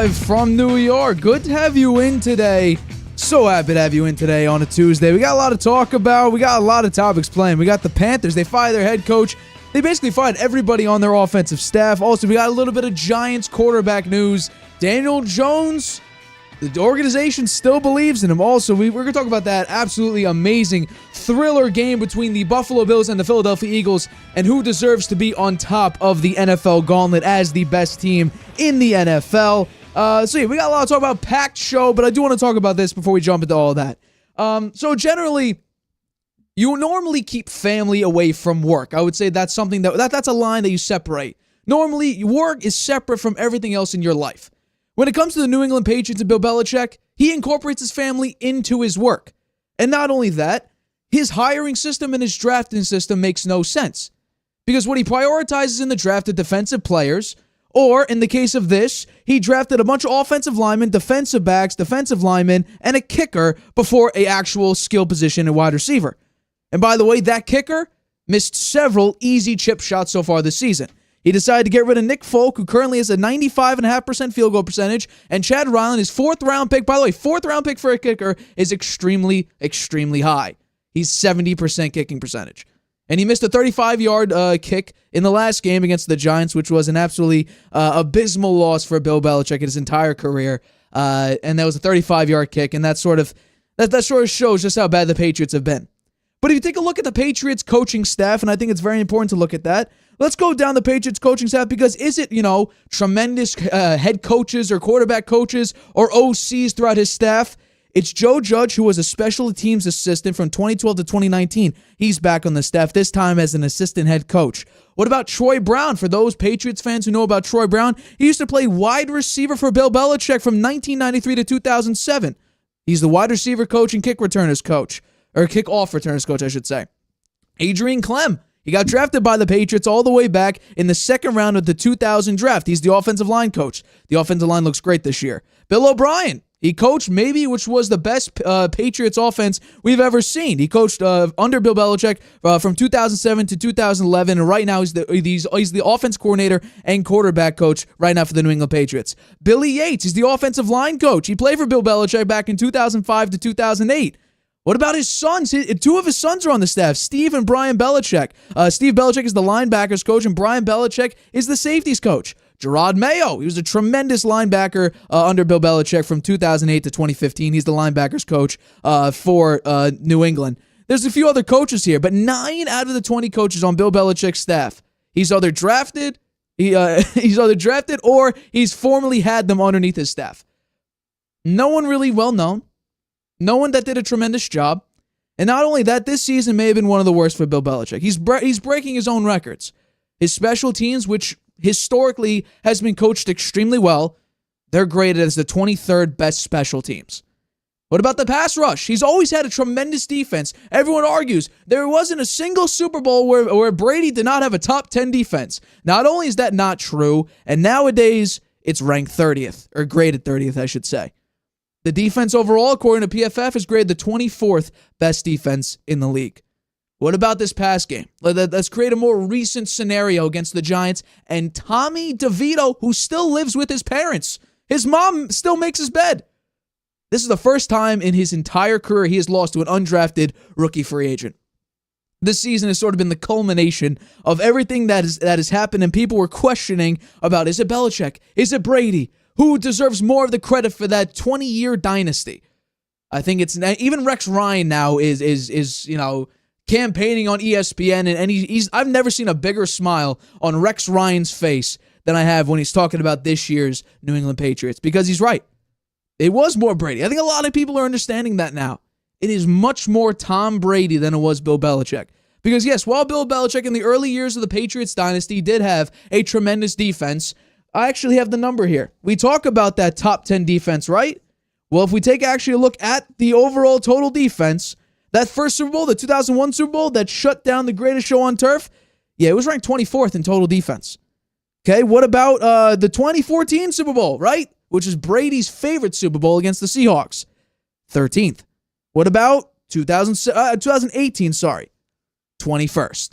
Live from New York. Good to have you in today. So happy to have you in today on a Tuesday. We got a lot to talk about. We got a lot of topics playing. We got the Panthers. They fired their head coach. They basically fired everybody on their offensive staff. Also, we got a little bit of Giants quarterback news. Daniel Jones, the organization still believes in him. Also, we're going to talk about that absolutely amazing thriller game between the Buffalo Bills and the Philadelphia Eagles and who deserves to be on top of the NFL gauntlet as the best team in the NFL. So yeah, we got a lot to talk about. Packed show, but I do want to talk about this before we jump into all that. So generally, you normally keep family away from work. I would say that's something that's a line that you separate. Normally, work is separate from everything else in your life. When it comes to the New England Patriots and Bill Belichick, he incorporates his family into his work. And not only that, his hiring system and his drafting system makes no sense. Because what he prioritizes in the draft are defensive players, or in the case of this, he drafted a bunch of offensive linemen, defensive backs, defensive linemen, and a kicker before an actual skill position in wide receiver. And by the way, that kicker missed several easy chip shots so far this season. He decided to get rid of Nick Folk, who currently has a 95.5% field goal percentage, and Chad Ryland, his fourth-round pick. By the way, fourth-round pick for a kicker is extremely, extremely high. He's 70% kicking percentage. And he missed a 35-yard kick in the last game against the Giants, which was an absolutely abysmal loss for Bill Belichick in his entire career. And that was a 35-yard kick, and that sort of shows just how bad the Patriots have been. But if you take a look at the Patriots coaching staff, and I think it's very important to look at that, let's go down the Patriots coaching staff because is it, tremendous head coaches or quarterback coaches or OCs throughout his staff? It's Joe Judge, who was a special teams assistant from 2012 to 2019. He's back on the staff, this time as an assistant head coach. What about Troy Brown? For those Patriots fans who know about Troy Brown, he used to play wide receiver for Bill Belichick from 1993 to 2007. He's the wide receiver coach and kick returners coach, or kickoff returners coach, I should say. Adrian Clem. He got drafted by the Patriots all the way back in the second round of the 2000 draft. He's the offensive line coach. The offensive line looks great this year. Bill O'Brien. He coached which was the best Patriots offense we've ever seen. He coached under Bill Belichick from 2007 to 2011, and right now he's the offense coordinator and quarterback coach right now for the New England Patriots. Billy Yates, he's the offensive line coach. He played for Bill Belichick back in 2005 to 2008. What about his sons? Two of his sons are on the staff, Steve and Brian Belichick. Steve Belichick is the linebackers coach, and Brian Belichick is the safeties coach. Gerard Mayo, he was a tremendous linebacker under Bill Belichick from 2008 to 2015. He's the linebackers coach for New England. There's a few other coaches here, but 9 out of the 20 coaches on Bill Belichick's staff, he's either drafted, or he's formerly had them underneath his staff. No one really well known. No one that did a tremendous job. And not only that, this season may have been one of the worst for Bill Belichick. He's breaking his own records. His special teams, which historically has been coached extremely well, they're graded as the 23rd best special teams. What about the pass rush? He's always had a tremendous defense. Everyone argues there wasn't a single Super Bowl where Brady did not have a top 10 defense. Not only is that not true, and nowadays it's ranked 30th, or graded 30th, I should say. The defense overall, according to PFF, is graded the 24th best defense in the league. What about this pass game? Let's create a more recent scenario against the Giants and Tommy DeVito, who still lives with his parents. His mom still makes his bed. This is the first time in his entire career he has lost to an undrafted rookie free agent. This season has sort of been the culmination of everything that has happened, and people were questioning about, is it Belichick? Is it Brady? Who deserves more of the credit for that 20-year dynasty? I think it's even Rex Ryan now is campaigning on ESPN, and he's I've never seen a bigger smile on Rex Ryan's face than I have when he's talking about this year's New England Patriots, because he's right. It was more Brady. I think a lot of people are understanding that now. It is much more Tom Brady than it was Bill Belichick. Because yes, while Bill Belichick in the early years of the Patriots dynasty did have a tremendous defense, I actually have the number here. We talk about that top 10 defense, right? Well, if we take actually a look at the overall total defense, that first Super Bowl, the 2001 Super Bowl that shut down the greatest show on turf, yeah, it was ranked 24th in total defense. Okay, what about the 2014 Super Bowl, right? Which is Brady's favorite Super Bowl against the Seahawks. 13th. What about 2018, 21st.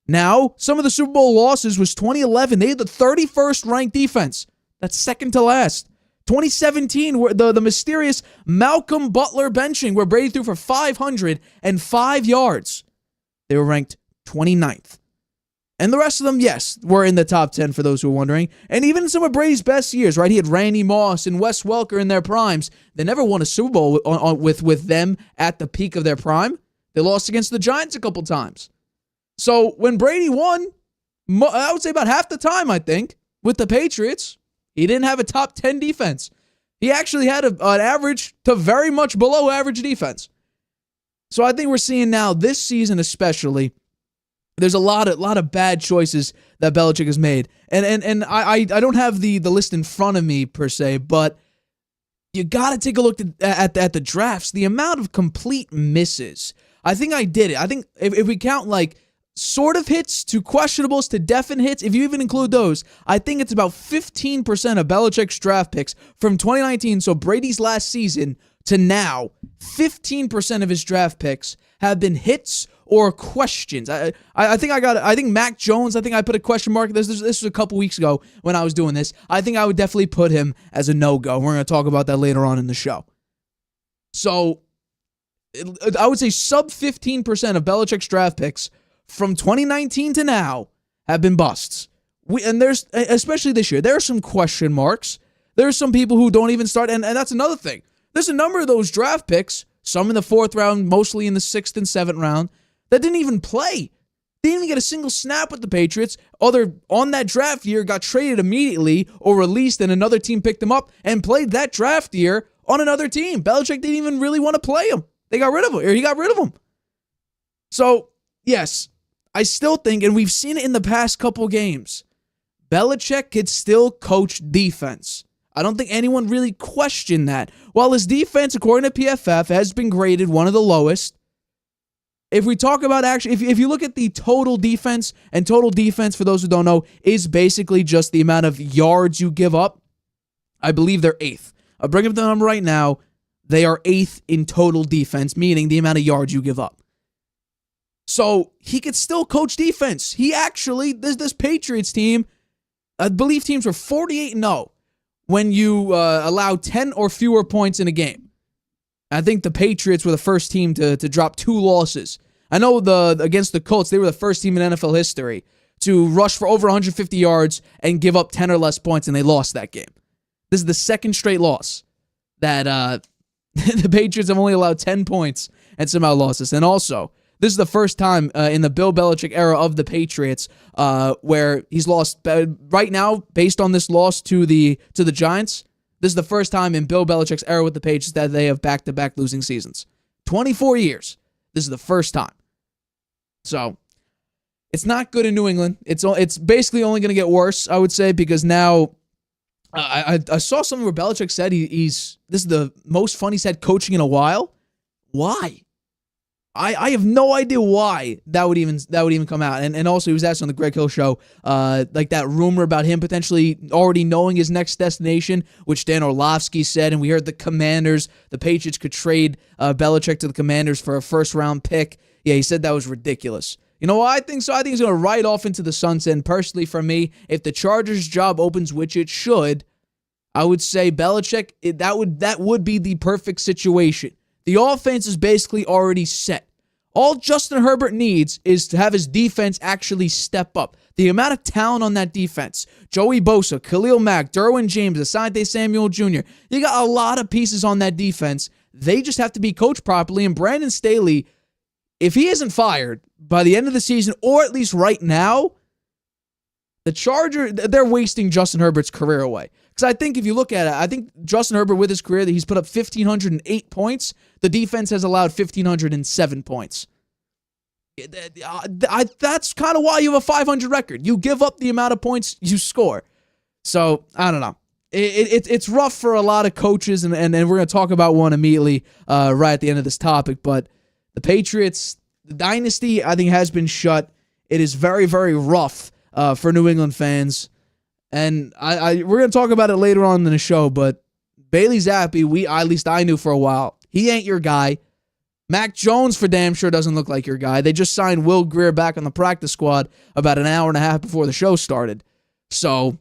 Now, some of the Super Bowl losses was 2011. They had the 31st ranked defense. That's second to last. 2017, where the mysterious Malcolm Butler benching, where Brady threw for 505 yards. They were ranked 29th. And the rest of them, yes, were in the top 10 for those who are wondering. And even some of Brady's best years, right? He had Randy Moss and Wes Welker in their primes. They never won a Super Bowl with them at the peak of their prime. They lost against the Giants a couple times. So when Brady won, I would say about half the time, I think, with the Patriots, he didn't have a top 10 defense. He actually had an average to very much below average defense. So I think we're seeing now, this season especially, there's a lot of bad choices that Belichick has made. And I don't have the list in front of me, per se, but you got to take a look at the drafts. The amount of complete misses. I think I did it. I think if we count like sort of hits to questionables to definite hits, if you even include those, I think it's about 15% of Belichick's draft picks from 2019, so Brady's last season, to now, 15% of his draft picks have been hits or questions. I think Mac Jones, I think I put a question mark. This was a couple weeks ago when I was doing this. I think I would definitely put him as a no-go. We're going to talk about that later on in the show. So I would say sub 15% of Belichick's draft picks from 2019 to now have been busts. And there's, especially this year, there are some question marks. There's some people who don't even start, and that's another thing. There's a number of those draft picks, some in the 4th round, mostly in the 6th and 7th round, that didn't even play. They didn't even get a single snap with the Patriots. Other on that draft year got traded immediately or released, and another team picked them up and played that draft year on another team. Belichick didn't even really want to play him. They got rid of him, or he got rid of him. So, yes, I still think, and we've seen it in the past couple games, Belichick could still coach defense. I don't think anyone really questioned that. While his defense, according to PFF, has been graded one of the lowest, if we talk about actually, if you look at the total defense, and total defense, for those who don't know, is basically just the amount of yards you give up, I believe they're 8th. I'll bring up the number right now. They are 8th in total defense, meaning the amount of yards you give up. So he could still coach defense. He actually, this Patriots team, I believe teams were 48-0 when you allow 10 or fewer points in a game. I think the Patriots were the first team to drop 2 losses. I know against the Colts, they were the first team in NFL history to rush for over 150 yards and give up 10 or less points, and they lost that game. This is the second straight loss that the Patriots have only allowed 10 points and somehow lost this. And also, this is the first time in the Bill Belichick era of the Patriots where he's lost. Right now, based on this loss to the Giants, this is the first time in Bill Belichick's era with the Patriots that they have back-to-back losing seasons. 24 years. This is the first time. So, it's not good in New England. It's basically only going to get worse, I would say, because now I saw something where Belichick said this is the most fun he's had coaching in a while. Why? I have no idea why that would even come out. And also he was asked on the Greg Hill show, like that rumor about him potentially already knowing his next destination, which Dan Orlovsky said, and we heard the Patriots could trade Belichick to the Commanders for a first-round pick. Yeah, he said that was ridiculous. You know why I think so? I think he's going to ride off into the sunset. And personally, for me, if the Chargers job opens, which it should, I would say Belichick, that would be the perfect situation. The offense is basically already set. All Justin Herbert needs is to have his defense actually step up. The amount of talent on that defense, Joey Bosa, Khalil Mack, Derwin James, Asante Samuel Jr., you got a lot of pieces on that defense. They just have to be coached properly. And Brandon Staley, if he isn't fired by the end of the season, or at least right now, the Chargers, they're wasting Justin Herbert's career away. Because I think if you look at it, I think Justin Herbert with his career, that he's put up 1,508 points. The defense has allowed 1,507 points. That's kind of why you have a 500 record. You give up the amount of points you score. So, I don't know. It's rough for a lot of coaches, and we're going to talk about one immediately right at the end of this topic. But the Patriots, the dynasty, I think, has been shut. It is very, very rough for New England fans. And we're going to talk about it later on in the show, but Bailey Zappi, at least I knew for a while, he ain't your guy. Mac Jones for damn sure doesn't look like your guy. They just signed Will Grier back on the practice squad about an hour and a half before the show started. So,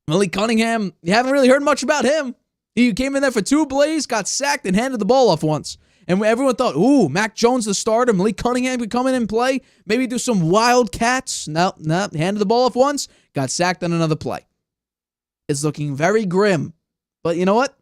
Malik Cunningham, you haven't really heard much about him. He came in there for 2 plays, got sacked, and handed the ball off once. And everyone thought, ooh, Mac Jones the starter, Malik Cunningham could come in and play, maybe do some Wildcats. No, handed the ball off once, got sacked on another play. It's looking very grim. But you know what?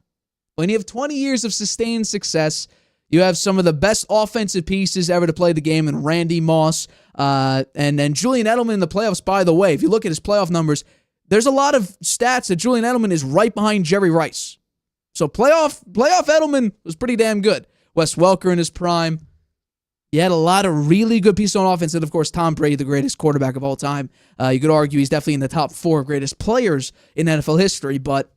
When you have 20 years of sustained success, you have some of the best offensive pieces ever to play the game in Randy Moss and Julian Edelman in the playoffs, by the way. If you look at his playoff numbers, there's a lot of stats that Julian Edelman is right behind Jerry Rice. So playoff Edelman was pretty damn good. Wes Welker in his prime. You had a lot of really good pieces on offense, and of course, Tom Brady, the greatest quarterback of all time. You could argue he's definitely in the top 4 greatest players in NFL history, but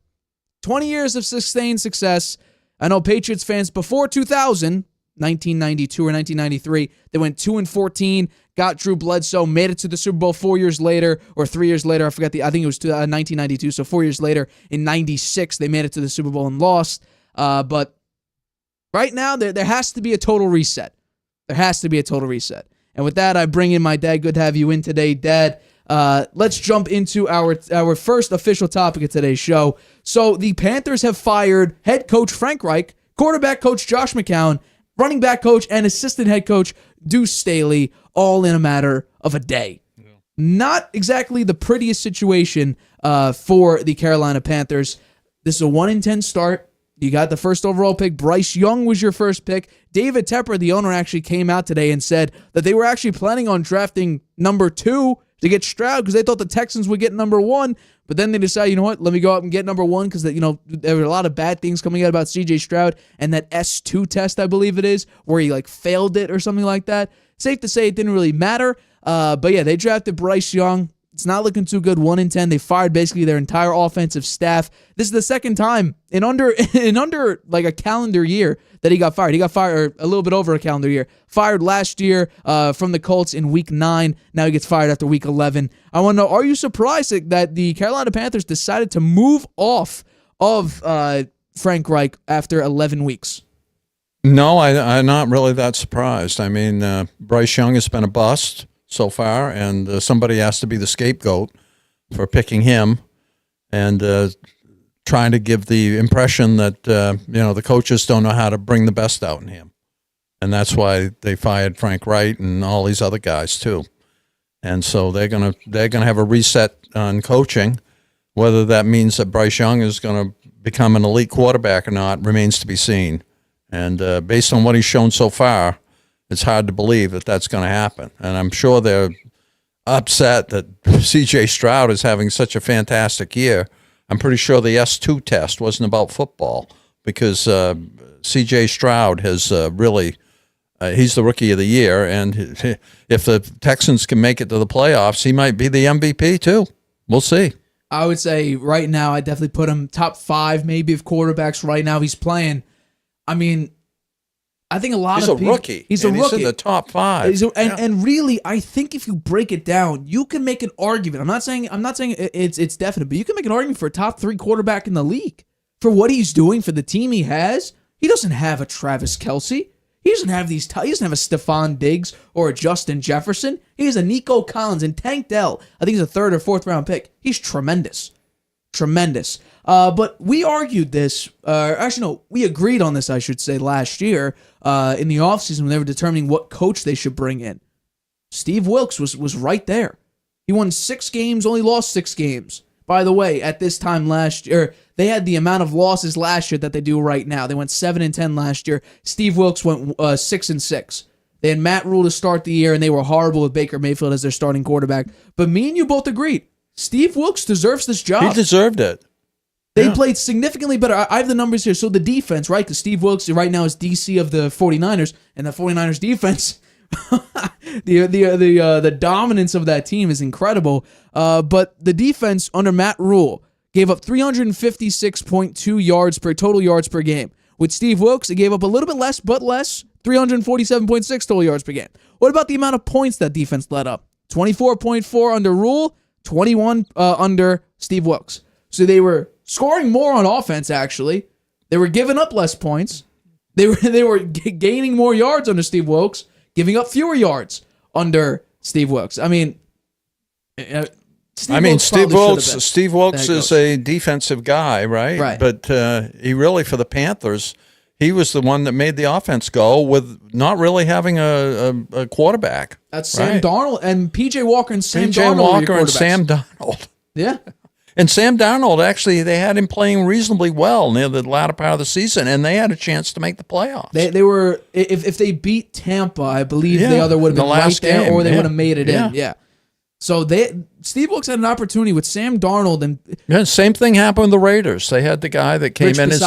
20 years of sustained success. I know Patriots fans before 2000, 1992 or 1993, they went 2-14, got Drew Bledsoe, made it to the Super Bowl 4 years later, or 3 years later, I think it was 1992, so 4 years later, in 96, they made it to the Super Bowl and lost. But right now, there has to be a total reset. There has to be a total reset. And with that, I bring in my dad. Good to have you in today, Dad. Let's jump into our first official topic of today's show. So the Panthers have fired head coach Frank Reich, quarterback coach Josh McCown, running back coach and assistant head coach Deuce Staley, all in a matter of a day. Yeah. Not exactly the prettiest situation for the Carolina Panthers. This is a 1-10 start. You got the first overall pick. Bryce Young was your first pick. David Tepper, the owner, actually came out today and said that they were actually planning on drafting number 2 to get Stroud because they thought the Texans would get number 1. But then they decided, you know what, let me go out and get number 1 because there were a lot of bad things coming out about CJ Stroud and that S2 test, I believe it is, where he failed it or something like that. Safe to say it didn't really matter. But yeah, they drafted Bryce Young. It's not looking too good. 1-10. They fired basically their entire offensive staff. This is the second time in under like a calendar year that he got fired. He got fired a little bit over a calendar year. Fired last year from the Colts in week 9. Now he gets fired after week 11. I want to know, are you surprised that the Carolina Panthers decided to move off of Frank Reich after 11 weeks? No, I'm not really that surprised. I mean, Bryce Young has been a bust so far, and somebody has to be the scapegoat for picking him and trying to give the impression that the coaches don't know how to bring the best out in him, and that's why they fired Frank Reich and all these other guys too. And so they're gonna have a reset on coaching. Whether that means that Bryce Young is going to become an elite quarterback or not remains to be seen. And based on what he's shown so far, it's hard to believe that that's going to happen. And I'm sure they're upset that C.J. Stroud is having such a fantastic year. I'm pretty sure the S2 test wasn't about football because C.J. Stroud has really he's the rookie of the year. And if the Texans can make it to the playoffs, he might be the MVP too. We'll see. I would say right now, I definitely put him top 5, maybe, of quarterbacks right now he's playing. I mean, I think a lot he's of people... Rookie. He's a rookie. He's in the top 5. And really, I think if you break it down, you can make an argument. I'm not saying it's definite, but you can make an argument for a top 3 quarterback in the league. For what he's doing, for the team he has, he doesn't have a Travis Kelce. He doesn't have he doesn't have a Stephon Diggs or a Justin Jefferson. He has a Nico Collins and Tank Dell. I think he's a 3rd or 4th round pick. He's tremendous. Tremendous. But we argued this, we agreed on this, I should say, last year in the offseason when they were determining what coach they should bring in. Steve Wilks was right there. He won 6 games, only lost 6 games. By the way, at this time last year, they had the amount of losses last year that they do right now. They went 7-10 last year. Steve Wilks went 6-6. They had Matt Rule to start the year, and they were horrible with Baker Mayfield as their starting quarterback. But me and you both agreed. Steve Wilks deserves this job. He deserved it. They played significantly better. I have the numbers here. So the defense, right? Because Steve Wilks right now is DC of the 49ers, and the 49ers defense, the dominance of that team is incredible. But the defense under Matt Rule gave up 356.2 yards per total yards per game. With Steve Wilks, it gave up a little bit less, 347.6 total yards per game. What about the amount of points that defense let up? 24.4 under Rule, 21 under Steve Wilks. So they were scoring more on offense, actually. They were giving up less points. They were gaining more yards under Steve Wilks, giving up fewer yards under Steve Wilks. I mean, Steve Wilks is a defensive guy, right? Right. But he really, for the Panthers, he was the one that made the offense go with not really having a quarterback. That's Sam Darnold and P.J. Walker and Sam Darnold. Yeah. And Sam Darnold, actually, they had him playing reasonably well near the latter part of the season, and they had a chance to make the playoffs. They were, if they beat Tampa, I believe the other would have been right there, game, or they would have made it in. Yeah. So Steve Wilks had an opportunity with Sam Darnold, and same thing happened with the Raiders. They had the guy that came in as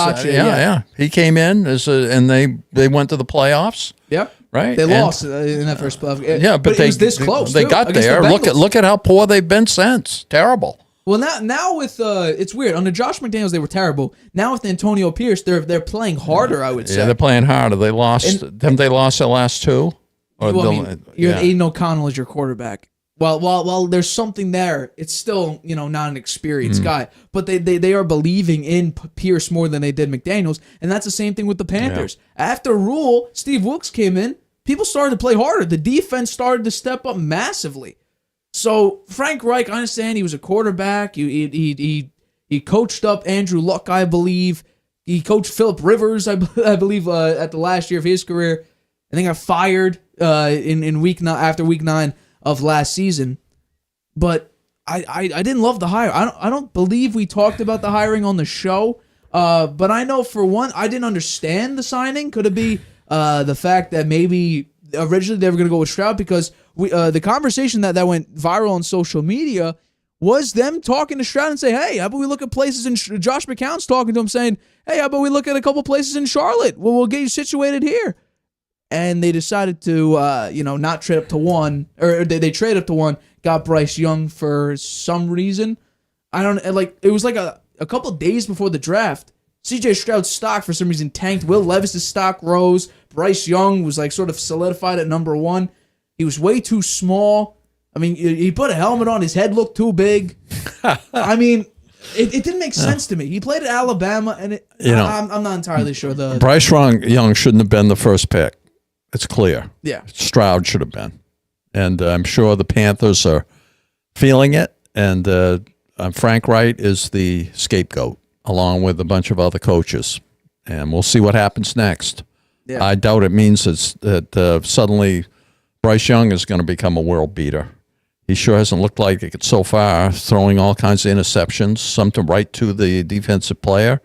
he came in and they went to the playoffs. Yep. Right. They lost in that first playoff. Yeah, but it was this close. They got there. Look at how poor they've been since. Terrible. Well, now with it's weird. Under Josh McDaniels, they were terrible. Now with Antonio Pierce, they're playing harder. I would say. Yeah, they're playing harder. They lost. They lost their last 2. Aiden O'Connell is your quarterback. While there's something there, it's still not an experienced guy. But they are believing in Pierce more than they did McDaniels, and that's the same thing with the Panthers. Yeah. After Rule, Steve Wilks came in. People started to play harder. The defense started to step up massively. So Frank Reich, I understand he was a quarterback. He coached up Andrew Luck, I believe. He coached Phillip Rivers, I believe, at the last year of his career. I think got fired after week 9 of last season. But I didn't love the hire. I don't believe we talked about the hiring on the show. But I know for one, I didn't understand the signing. Could it be the fact that maybe originally they were going to go with Stroud because the conversation that went viral on social media was them talking to Stroud and say, hey, how about we look at places in Josh McCown's talking to him saying, hey, how about we look at a couple places in Charlotte? Well, we'll get you situated here. And they decided to, not trade up to 1, or they traded up to 1, got Bryce Young for some reason. It was like a couple days before the draft. C.J. Stroud's stock for some reason tanked. Will Levis's stock rose. Bryce Young was sort of solidified at number 1. He was way too small. I mean, he put a helmet on. His head looked too big. I mean, it didn't make sense to me. He played at Alabama, and I'm not entirely sure. Bryce Young shouldn't have been the first pick. It's clear. Yeah. Stroud should have been. And I'm sure the Panthers are feeling it. And Frank Reich is the scapegoat, along with a bunch of other coaches. And we'll see what happens next. Yeah. I doubt it means that suddenly Bryce Young is going to become a world beater. He sure hasn't looked like it so far, throwing all kinds of interceptions, some to right to the defensive player.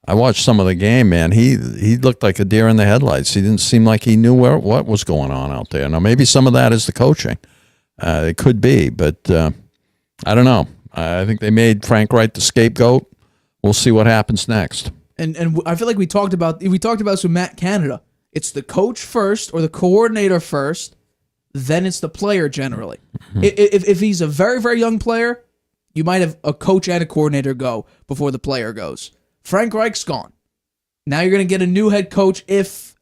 I watched some of the game, man. He looked like a deer in the headlights. He didn't seem like he knew what was going on out there. Now, maybe some of that is the coaching. It could be, but I don't know. I think they made Frank Reich the scapegoat. We'll see what happens next. And I feel like we talked about this with Matt Canada. It's the coach first or the coordinator first, then it's the player generally. Mm-hmm. If he's a very, very young player, you might have a coach and a coordinator go before the player goes. Frank Reich's gone. Now you're going to get a new head coach if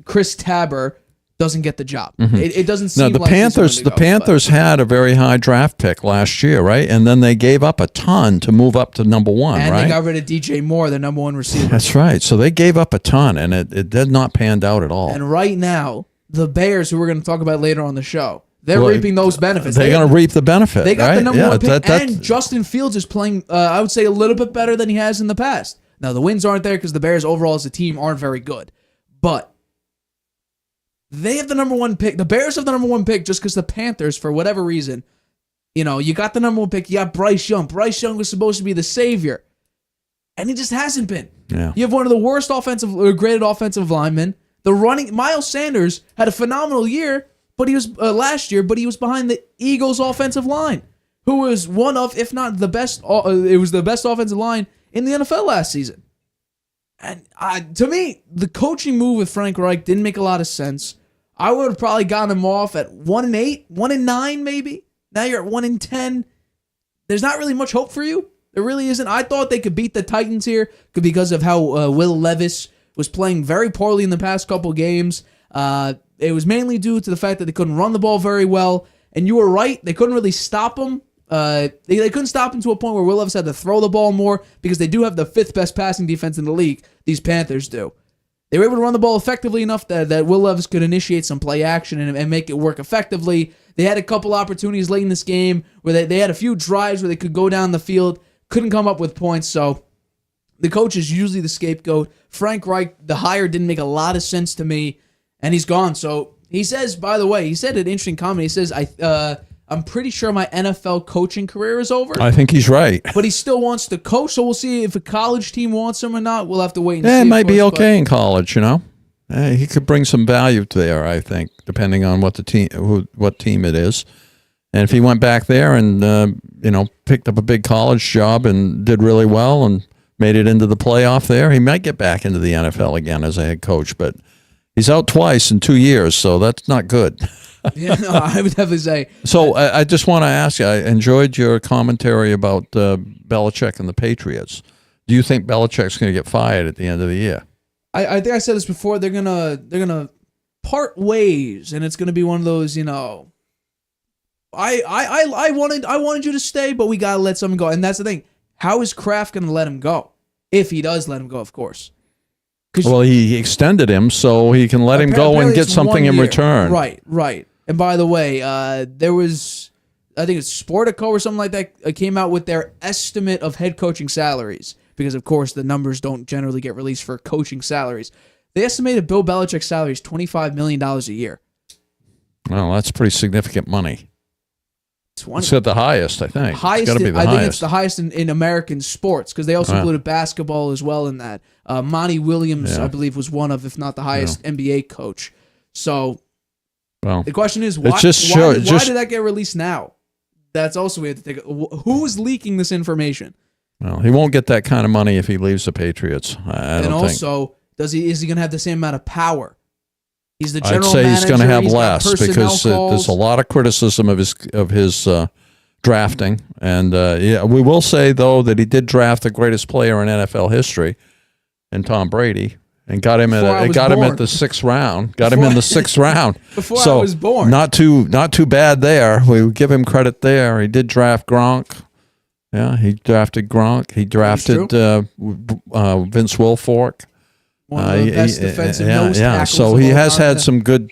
Chris Tabor doesn't get the job. It doesn't seem the like Panthers had a very high draft pick last year, right? And then they gave up a ton to move up to number one, and right? they got rid of DJ Moore, their number one receiver. That's right. So they gave up a ton, and it did not pan out at all. And right now, the Bears, who we're going to talk about later on the show, they're reaping those benefits. They're going to reap the benefit. They got right? the number one pick, and Justin Fields is playing, I would say, a little bit better than he has in the past. Now, the wins aren't there because the Bears overall as a team aren't very good. But they have the number one pick. The Bears have the number one pick just because the Panthers, for whatever reason, you got the number one pick. You got Bryce Young. Bryce Young was supposed to be the savior, and he just hasn't been. Yeah. You have one of the worst graded offensive linemen. Miles Sanders had a phenomenal year, but he was last year, but he was behind the Eagles' offensive line, who was one of, if not the best. It was the best offensive line in the NFL last season. And to me, the coaching move with Frank Reich didn't make a lot of sense. I would have probably gotten him off at 1-8, 1-9 maybe. Now you're at 1-10. There's not really much hope for you. There really isn't. I thought they could beat the Titans here because of how Will Levis was playing very poorly in the past couple games. It was mainly due to the fact that they couldn't run the ball very well. And you were right. They couldn't really stop him. They couldn't stop him to a point where Will Levis had to throw the ball more because they do have the 5th best passing defense in the league. These Panthers do. They were able to run the ball effectively enough that Will Levis could initiate some play action and make it work effectively. They had a couple opportunities late in this game where they had a few drives where they could go down the field, couldn't come up with points. So the coach is usually the scapegoat. Frank Reich, the hire didn't make a lot of sense to me, and he's gone. So he says, by the way, he said an interesting comment. He says, I'm pretty sure my NFL coaching career is over. I think he's right. But he still wants to coach, so we'll see if a college team wants him or not. We'll have to wait and see. It might be okay in college, He could bring some value to there, I think, depending on what team it is. And if he went back there and picked up a big college job and did really well and made it into the playoff there, he might get back into the NFL again as a head coach. But he's out twice in 2 years, so that's not good. Yeah, no, I would definitely say. So I just want to ask you, I enjoyed your commentary about Belichick and the Patriots. Do you think Belichick's going to get fired at the end of the year? I think I said this before. They're gonna part ways, and it's gonna be one of those. I wanted you to stay, but we gotta let someone go. And that's the thing. How is Kraft gonna let him go? If he does let him go, of course. Well, he extended him so he can let him go and get something in return. Right. And by the way, there was, I think it's Sportico or something like that, came out with their estimate of head coaching salaries. Because, of course, the numbers don't generally get released for coaching salaries. They estimated Bill Belichick's salary is $25 million a year. Well, that's pretty significant money. It's at the highest, I think. I think it's the highest in American sports because they also included basketball as well in that. Monty Williams, I believe, was one of, if not the highest NBA coach. So the question is, why did that get released now? That's also we have to take. Who's leaking this information? Well, he won't get that kind of money if he leaves the Patriots. I don't think. Is he going to have the same amount of power? He's the general manager. I'd say he's going to have less because there's a lot of criticism of his drafting, and we will say though that he did draft the greatest player in NFL history, in Tom Brady, and got him him at the 6th round. Got him in the 6th round. Before I was born. Not too bad there. We give him credit there. He did draft Gronk. Yeah, he drafted Gronk. He drafted Vince Wilfork. One of the best defensive nose tackles. So he has had some good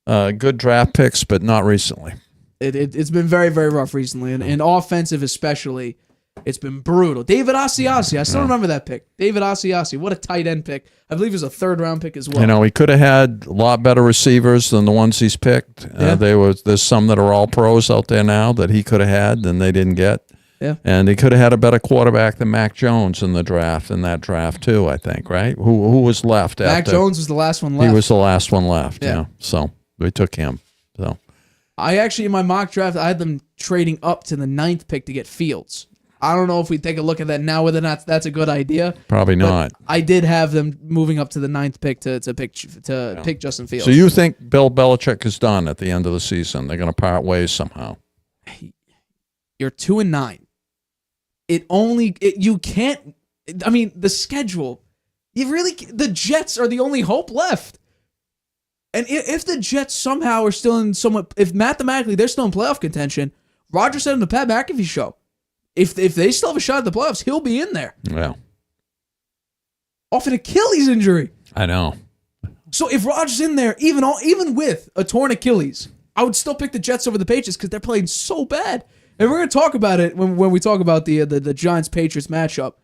draft picks, but not recently. It's been very, very rough recently, and offensive especially. It's been brutal. David Asiasi, I still remember that pick. David Asiasi, what a tight end pick. I believe it was a 3rd-round pick as well. He could have had a lot better receivers than the ones he's picked. There's some that are all pros out there now that he could have had and they didn't get. Yeah. And he could have had a better quarterback than Mac Jones in that draft too, I think, right? Who was left after? Mac Jones was the last one left. He was the last one left, yeah. So we took him. So I actually, in my mock draft, I had them trading up to the 9th pick to get Fields. I don't know if we take a look at that now, whether or not that's a good idea. Probably not. I did have them moving up to the 9th pick to pick Justin Fields. So you think Bill Belichick is done at the end of the season? They're going to part ways somehow? You're 2-9. You can't. I mean, the schedule. The Jets are the only hope left. And if the Jets somehow are still in if mathematically they're still in playoff contention, Roger said on the Pat McAfee show, if they still have a shot at the playoffs, he'll be in there. Yeah. Off an Achilles injury. I know. So if Rodgers in there, even with a torn Achilles, I would still pick the Jets over the Patriots because they're playing so bad. And we're going to talk about it when we talk about the Giants-Patriots matchup.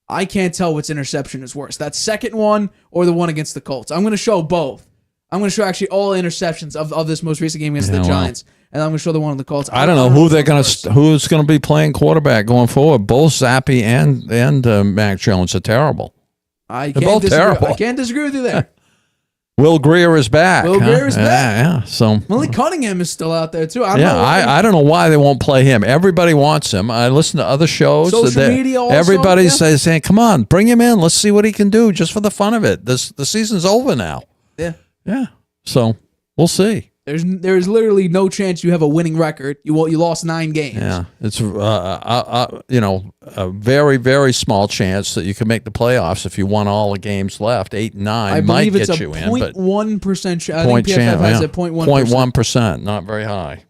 I can't tell which interception is worse, that second one or the one against the Colts. I'm going to show both. I'm going to show actually all interceptions of this most recent game against the Giants, and I'm going to show the one of the Colts. I don't know who's going to be playing quarterback going forward. Both Zappe and Mac Jones are terrible. They're both terrible. I can't disagree with you there. Will Greer is back. Yeah. So Malik Cunningham is still out there too. I don't know why they won't play him. Everybody wants him. I listen to other shows. Social media also. Everybody's saying, "Come on, bring him in. Let's see what he can do, just for the fun of it." The season's over now. Yeah. So we'll see. There's literally no chance you have a winning record. You lost 9 games. Yeah, it's a very, very small chance that you can make the playoffs if you won all the games left. 8 and 9 might get you in, but 0.1% chance. I think PFF has a 0.1%. 0.1%, not very high.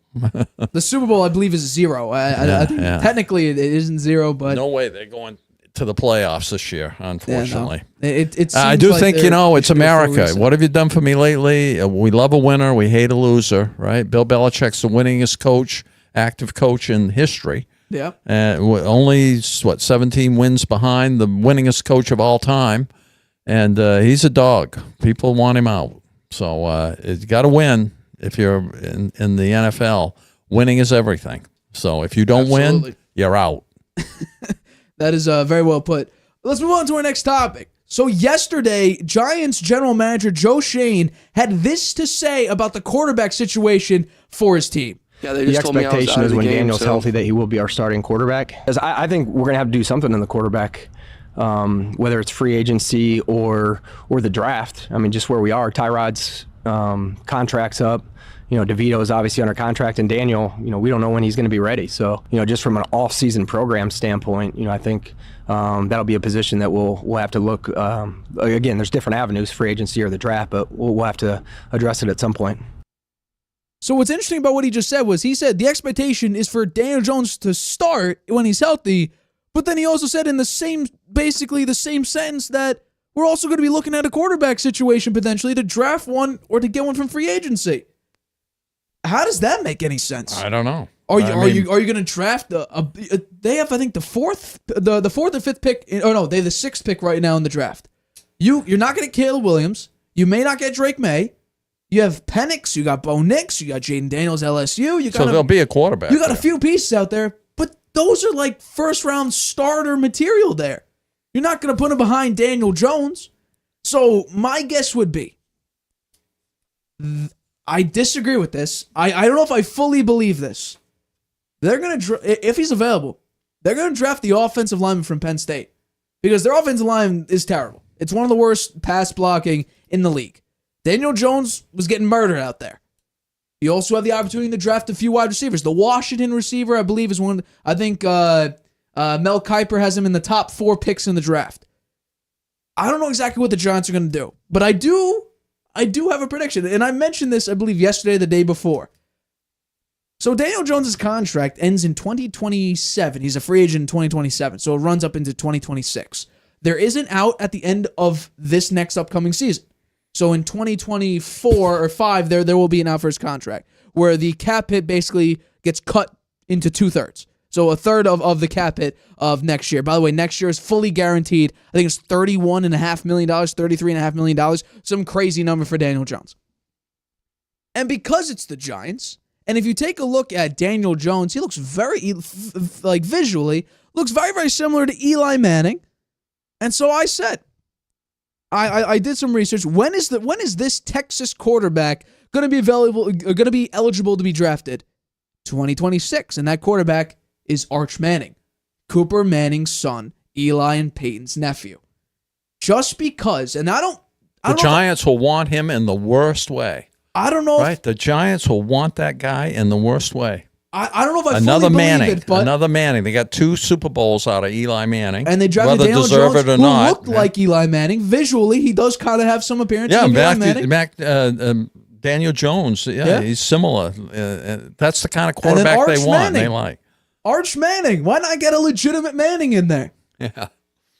The Super Bowl, I believe, is 0. I think technically it isn't 0, but no way they're going to the playoffs this year, unfortunately. It I do think, it's America. What have you done for me lately? We love a winner. We hate a loser, right? Bill Belichick's the winningest coach, active coach in history. Yeah. Only, 17 wins behind the winningest coach of all time. And he's a dog. People want him out. So you got to win if you're in the NFL. Winning is everything. So if you don't win, you're out. That is very well put. Let's move on to our next topic. So yesterday, Giants general manager Joe Schoen had this to say about the quarterback situation for his team. Yeah, they just the expectation is when Daniel's healthy that he will be our starting quarterback. Because I think we're going to have to do something in the quarterback, whether it's free agency or the draft. I mean, just where we are. Tyrod's contract's up. DeVito is obviously under contract, and Daniel, we don't know when he's going to be ready. So, just from an off-season program standpoint, I think that'll be a position that we'll have to look. Again, there's different avenues, free agency or the draft, but we'll have to address it at some point. So what's interesting about what he just said was he said the expectation is for Daniel Jones to start when he's healthy, but then he also said in basically the same sentence that we're also going to be looking at a quarterback situation potentially to draft one or to get one from free agency. How does that make any sense? I don't know. Are you going to draft they have, I think, the fourth or fifth pick? They have the 6th pick right now in the draft. You're not going to get Caleb Williams. You may not get Drake May. You have Penix. You got Bo Nix. You got Jaden Daniels, LSU. So there'll be a quarterback. You got a few pieces out there, but those are like first-round starter material there. You're not going to put him behind Daniel Jones. So my guess would be, I disagree with this. I don't know if I fully believe this. They're going to, if he's available, they're going to draft the offensive lineman from Penn State because their offensive line is terrible. It's one of the worst pass blocking in the league. Daniel Jones was getting murdered out there. You also have the opportunity to draft a few wide receivers. The Washington receiver, I believe, is one. I think Mel Kiper has him in the top 4 picks in the draft. I don't know exactly what the Giants are going to do, but I do have a prediction, and I mentioned this, I believe, yesterday or the day before. So Daniel Jones' contract ends in 2027. He's a free agent in 2027, so it runs up into 2026. There is an out at the end of this next upcoming season. So in 2024 or 5, there will be an out for his contract, where the cap hit basically gets cut into 2/3. So a third of the cap hit of next year. By the way, next year is fully guaranteed. I think it's $31.5 million, $33.5 million. Some crazy number for Daniel Jones. And because it's the Giants, and if you take a look at Daniel Jones, he looks visually, looks very, very similar to Eli Manning. And so I said, I did some research. When is this Texas quarterback going to be eligible to be drafted? 2026, and that quarterback is Arch Manning, Cooper Manning's son, Eli and Peyton's nephew. Just because, and the Giants will want him in the worst way. I don't know. Right, the Giants will want that guy in the worst way. I don't know if I Another fully believe Manning. it, but Another Manning. They got 2 Super Bowls out of Eli Manning. and they drafted whether Daniel deserve Jones, it or who not. looked like Eli Manning. Visually, he does kind of have some appearances of Eli Manning. Daniel Jones, he's similar. That's the kind of And then quarterback they Arch want. They Manning. like. Arch Manning. Why not get a legitimate Manning in there? Yeah.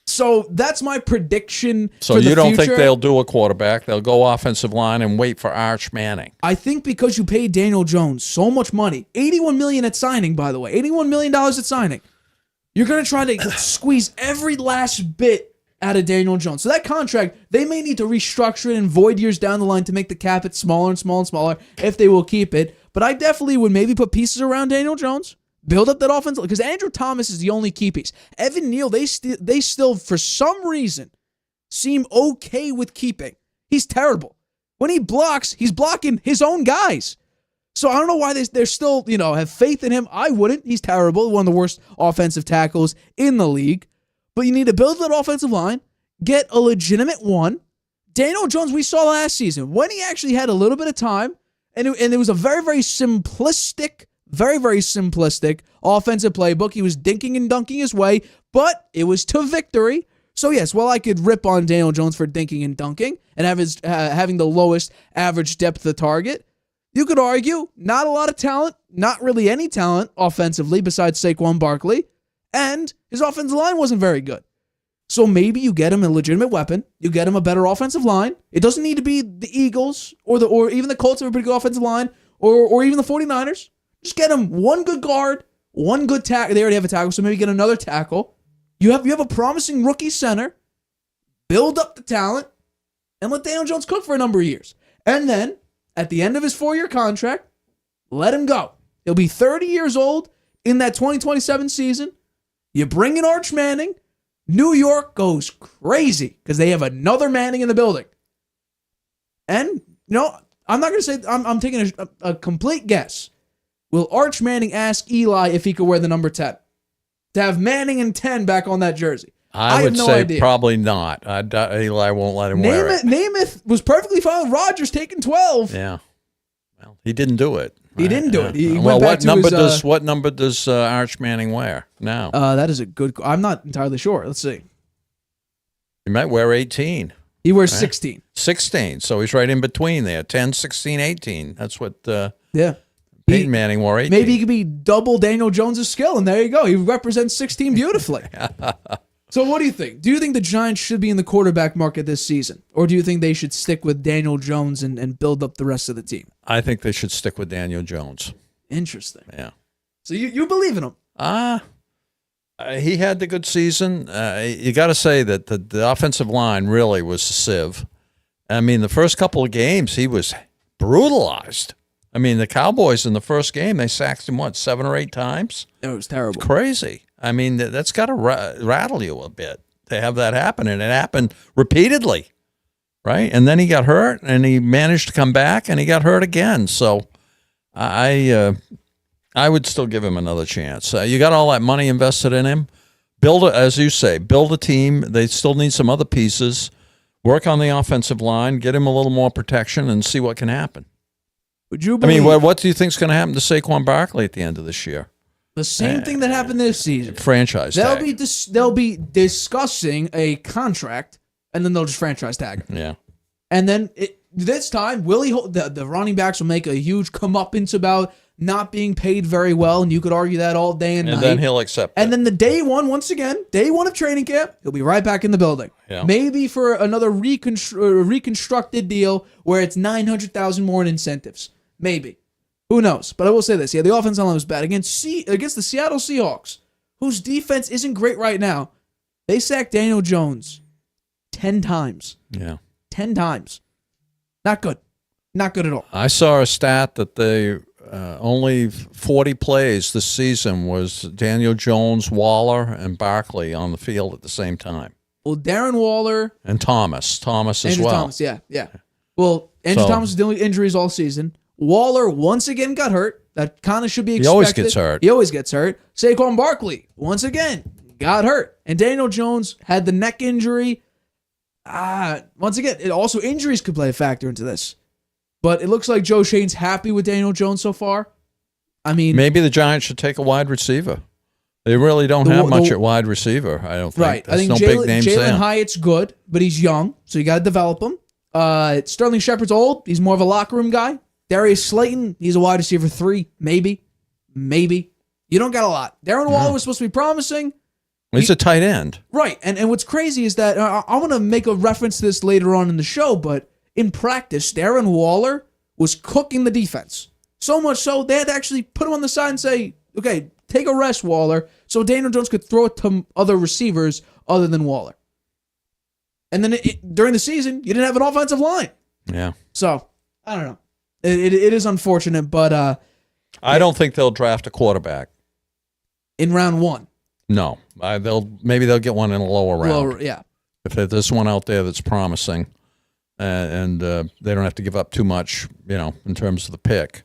So that's my prediction So for the you don't future. think they'll do a quarterback? They'll go offensive line and wait for Arch Manning. I think because you paid Daniel Jones so much money, $81 million at signing, by the way, $81 million at signing, you're going to try to squeeze every last bit out of Daniel Jones. So that contract, they may need to restructure it in void years down the line to make the cap it smaller and smaller and smaller if they will keep it. But I definitely would maybe put pieces around Daniel Jones. Build up that offense, because Andrew Thomas is the only key piece. Evan Neal, they still, for some reason, seem okay with keeping. He's terrible. When he blocks, he's blocking his own guys. So I don't know why they're still, have faith in him. I wouldn't. He's terrible. One of the worst offensive tackles in the league. But you need to build that offensive line, get a legitimate one. Daniel Jones, we saw last season, when he actually had a little bit of time, and it was a very, very simplistic offensive playbook. He was dinking and dunking his way, but it was to victory. So yes, while I could rip on Daniel Jones for dinking and dunking and having the lowest average depth of target, you could argue not a lot of talent, not really any talent offensively besides Saquon Barkley, and his offensive line wasn't very good. So maybe you get him a legitimate weapon, you get him a better offensive line. It doesn't need to be the Eagles or even the Colts have a pretty good offensive line, or even the 49ers. Just get him one good guard, one good tackle. They already have a tackle, so maybe get another tackle. You have a promising rookie center. Build up the talent, and let Daniel Jones cook for a number of years. And then, at the end of his 4-year contract, let him go. He'll be 30 years old in that 2027 season. You bring in Arch Manning. New York goes crazy because they have another Manning in the building. And, I'm not going to say, I'm taking a complete guess. Will Arch Manning ask Eli if he could wear the number 10? To have Manning and 10 back on that jersey. I would have no say idea. Probably not. Eli won't let him wear it. Namath was perfectly fine with Rodgers taking 12. Yeah. Well, he didn't do it. He didn't do it. He well, went back to what number does Arch Manning wear now? That is a good. I'm not entirely sure. Let's see. He might wear 18. He wears 16. 16. So he's right in between there. 10, 16, 18. That's what Yeah. Peyton Manning wore 18. Maybe he could be double Daniel Jones' skill, and there you go. He represents 16 beautifully. So what do you think? Do you think the Giants should be in the quarterback market this season? Or do you think they should stick with Daniel Jones and build up the rest of the team? I think they should stick with Daniel Jones. Interesting. Yeah. So you believe in him? He had the good season. You got to say that the offensive line really was a sieve. I mean, the first couple of games, he was brutalized. I mean, the Cowboys in the first game, they sacked him, 7 or 8 times? It was terrible. It's crazy. I mean, that's got to rattle you a bit to have that happen. And it happened repeatedly, right? And then he got hurt, and he managed to come back, and he got hurt again. So I would still give him another chance. You got all that money invested in him. As you say, build a team. They still need some other pieces. Work on the offensive line, get him a little more protection, and see what can happen. Would you believe? I mean, what do you think is going to happen to Saquon Barkley at the end of this year? The same thing that happened this season. Franchise tag. They'll be discussing a contract, and then they'll just franchise tag him. Yeah. And then this time, the running backs will make a huge comeuppance about not being paid very well, and you could argue that all day and night. And then he'll accept it. And then the day one of training camp, he'll be right back in the building. Yeah. Maybe for another reconstructed deal where it's $900,000 more in incentives. Maybe. Who knows? But I will say this. Yeah, the offensive line was bad. Against the Seattle Seahawks, whose defense isn't great right now, they sacked Daniel Jones 10 times. Yeah. 10 times. Not good. Not good at all. I saw a stat that they only 40 plays this season was Daniel Jones, Waller, and Barkley on the field at the same time. Well, Darren Waller. And Thomas as Andrew well. Thomas, yeah. Well, Andrew Thomas was dealing with injuries all season. Waller once again got hurt. That kind of should be expected. He always gets hurt. He always gets hurt. Saquon Barkley, once again, got hurt. And Daniel Jones had the neck injury. Once again, injuries could play a factor into this. But it looks like Joe Schoen's happy with Daniel Jones so far. I mean, maybe the Giants should take a wide receiver. They really don't have much at wide receiver, I don't think. Right. There's I think big names there. Jalen Hyatt's good, but he's young, so you got to develop him. Sterling Shepard's old. He's more of a locker room guy. Darius Slayton, he's a wide receiver 3, maybe. You don't got a lot. Darren Waller was supposed to be promising. He's a tight end. Right. And what's crazy is that I want to make a reference to this later on in the show, but in practice, Darren Waller was cooking the defense. So much so, they had to actually put him on the side and say, okay, take a rest, Waller, so Daniel Jones could throw it to other receivers other than Waller. And then during the season, you didn't have an offensive line. Yeah. So, I don't know. It is unfortunate, but... I don't think they'll draft a quarterback. In round 1. No. Maybe they'll get one in a lower round. Yeah. If there's one out there that's promising, and they don't have to give up too much, in terms of the pick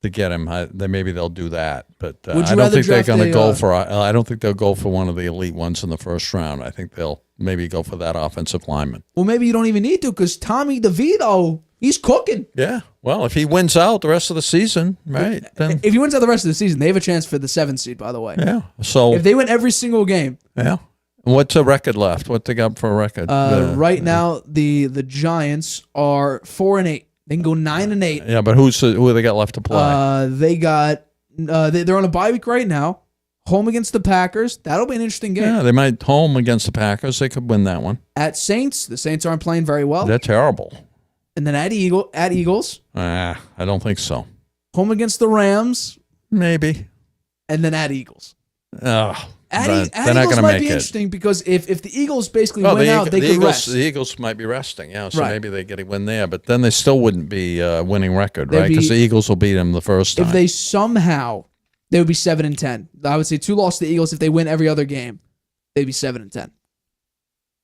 to get him, maybe they'll do that. But I don't think they're going to go for. I don't think they'll go for one of the elite ones in the first round. I think they'll maybe go for that offensive lineman. Well, maybe you don't even need to because Tommy DeVito, he's cooking. Yeah. Well, if he wins out the rest of the season, right? Then if he wins out the rest of the season, they have a chance for the 7th seed. By the way. Yeah. So if they win every single game. Yeah. What's a record left? What they got for a record? Right now, the Giants are 4-8. They can go 9-8. Yeah, but who they got left to play? They got they're on a bye week right now. Home against the Packers. That'll be an interesting game. Yeah, they might home against the Packers. They could win that one. At Saints, the Saints aren't playing very well. They're terrible. And then at Eagles. I don't think so. Home against the Rams. Maybe. And then at Eagles. They're At not going Eagles to might make be it. interesting because if the Eagles basically win out, they could rest. The Eagles might be resting, yeah. So right. maybe they get a win there, but then they still wouldn't be winning record, They'd right? Because the Eagles will beat them the first time. If they somehow, they would be 7-10. I would say 2 losses to the Eagles. If they win every other game, they'd be 7-10.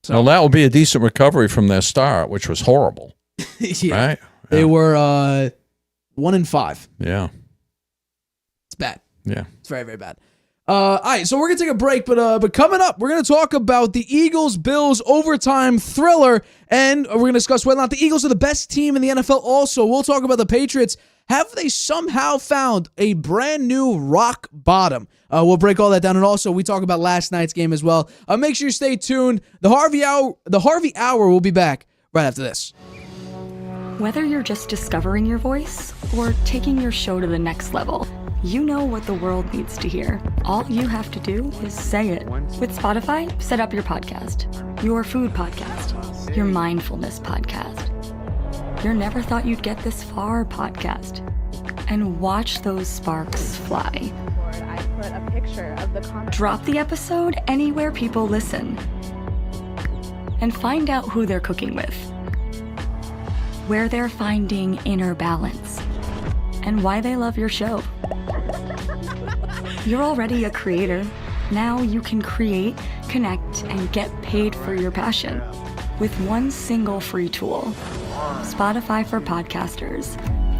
So well, that would be a decent recovery from their start, which was horrible. Yeah. Right? They were 1-5. Yeah. It's bad. Yeah. It's very, very bad. All right, so we're going to take a break, but coming up, we're going to talk about the Eagles-Bills overtime thriller, and we're going to discuss whether or not the Eagles are the best team in the NFL also. We'll talk about the Patriots. Have they somehow found a brand new rock bottom? We'll break all that down, and also we talk about last night's game as well. Make sure you stay tuned. The Harvey Hour will be back right after this. Whether you're just discovering your voice or taking your show to the next level, you know what the world needs to hear. All you have to do is say it. With Spotify, set up your podcast. Your food podcast. Your mindfulness podcast. Your never thought you'd get this far podcast. And watch those sparks fly. I put a picture of the Drop the episode anywhere people listen. And find out who they're cooking with. Where they're finding inner balance. And why they love your show. You're already a creator. Now you can create, connect, and get paid for your passion with one single free tool. Spotify for podcasters.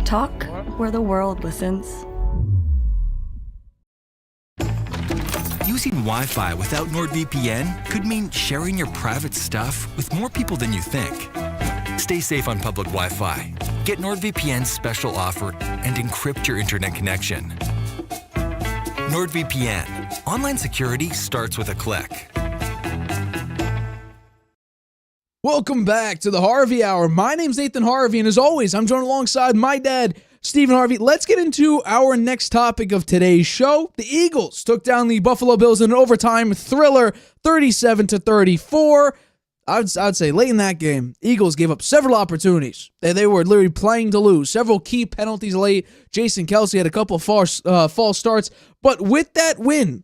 Talk where the world listens. Using Wi-Fi without NordVPN could mean sharing your private stuff with more people than you think. Stay safe on public Wi-Fi. Get NordVPN's special offer and encrypt your internet connection. NordVPN. Online security starts with a click. Welcome back to the Harvey Hour. My name's Nathan Harvey, and as always, I'm joined alongside my dad, Stephen Harvey. Let's get into our next topic of today's show. The Eagles took down the Buffalo Bills in an overtime thriller, 37-34. I'd say late in that game, Eagles gave up several opportunities. They were literally playing to lose. Several key penalties late. Jason Kelce had a couple of false starts. But with that win,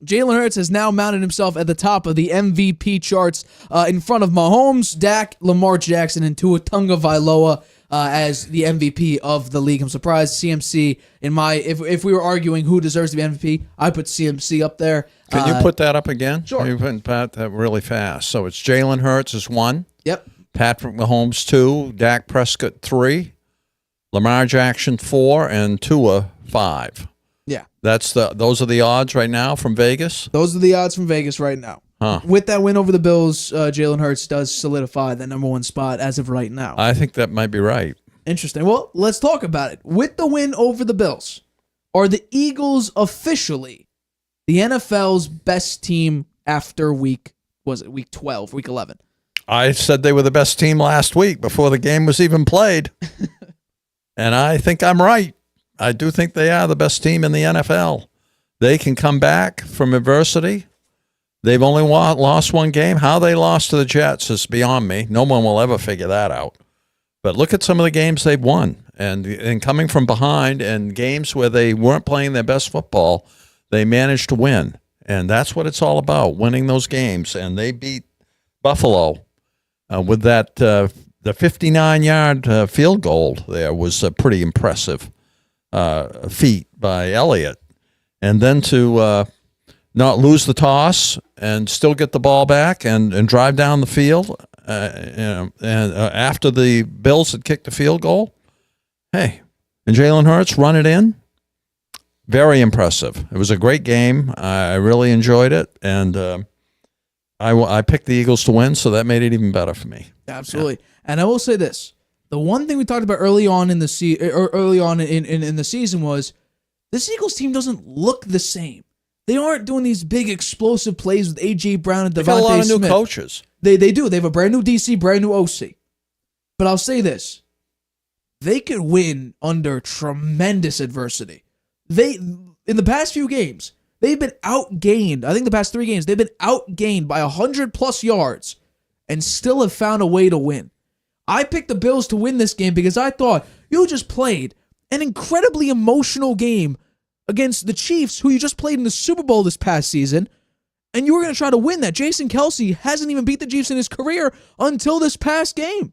Jalen Hurts has now mounted himself at the top of the MVP charts in front of Mahomes, Dak, Lamar Jackson, and Tua Tagovailoa as the MVP of the league. I'm surprised CMC, if we were arguing who deserves to be MVP, I put CMC up there. Can you put that up again? Sure. You put that really fast. So it's Jalen Hurts is 1. Yep. Patrick Mahomes 2. Dak Prescott 3. Lamar Jackson 4. And Tua 5. Yeah. Those are the odds right now from Vegas? Those are the odds from Vegas right now. Huh. With that win over the Bills, Jalen Hurts does solidify the number 1 spot as of right now. I think that might be right. Interesting. Well, let's talk about it. With the win over the Bills, Are the Eagles officially the NFL's best team after week 12, week 11? I said they were the best team last week before the game was even played. And I think I'm right. I do think they are the best team in the NFL. They can come back from adversity. They've only lost one game. How they lost to the Jets is beyond me. No one will ever figure that out. But look at some of the games they've won. And coming from behind and games where they weren't playing their best football, they managed to win. And that's what it's all about, winning those games. And they beat Buffalo with that the 59-yard field goal there was a pretty impressive feat by Elliott. And then to not lose the toss and still get the ball back and drive down the field after the Bills had kicked the field goal. Hey, and Jalen Hurts run it in. Very impressive. It was a great game. I really enjoyed it, and I picked the Eagles to win, so that made it even better for me. Absolutely. Yeah. And I will say this: the one thing we talked about early on in the in the season was this Eagles team doesn't look the same. They aren't doing these big explosive plays with A.J. Brown and Devontae Smith. They got a lot of new coaches. They do. They have a brand new DC, brand new OC. But I'll say this: they could win under tremendous adversity. In the past few games, they've been outgained. I think the past 3 games, they've been outgained by 100+ yards and still have found a way to win. I picked the Bills to win this game because I thought you just played an incredibly emotional game against the Chiefs, who you just played in the Super Bowl this past season, and you were going to try to win that. Jason Kelce hasn't even beat the Chiefs in his career until this past game.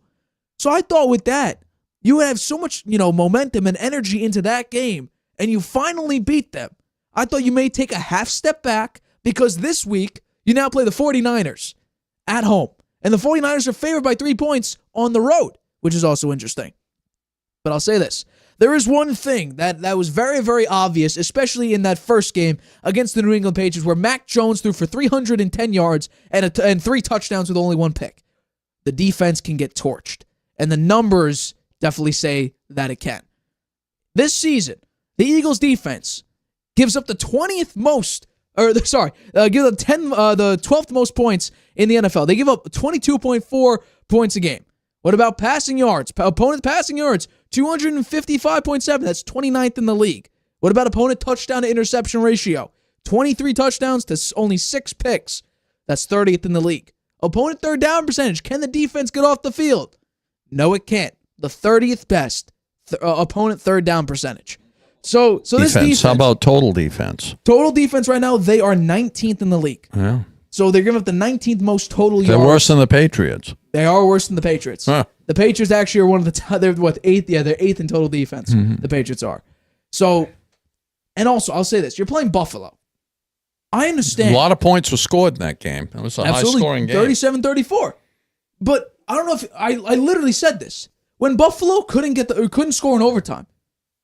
So I thought with that, you would have so much, momentum and energy into that game, and you finally beat them. I thought you may take a half step back because this week you now play the 49ers at home. And the 49ers are favored by 3 points on the road, which is also interesting. But I'll say this. There is one thing that was very, very obvious, especially in that first game against the New England Patriots, where Mac Jones threw for 310 yards and 3 touchdowns with only 1 pick. The defense can get torched. And the numbers definitely say that it can. This season, the Eagles defense gives up the 20th most, gives up the 12th most points in the NFL. They give up 22.4 points a game. What about passing yards? Opponent passing yards, 255.7. That's 29th in the league. What about opponent touchdown to interception ratio? 23 touchdowns to only 6 picks. That's 30th in the league. Opponent third down percentage. Can the defense get off the field? No, it can't. The 30th best opponent third down percentage. So this defense. How about total defense? Total defense right now, they are 19th in the league. Yeah. So they're giving up the 19th most total yards. They're worse than the Patriots. They are worse than the Patriots. Huh. The Patriots actually are one of the top. They're what, 8th? Yeah, they're 8th in total defense. Mm-hmm. The Patriots are. So, and also, I'll say this. You're playing Buffalo. I understand. A lot of points were scored in that game. It was a high-scoring game. 37-34. But I don't know if I literally said this. When Buffalo couldn't score in overtime,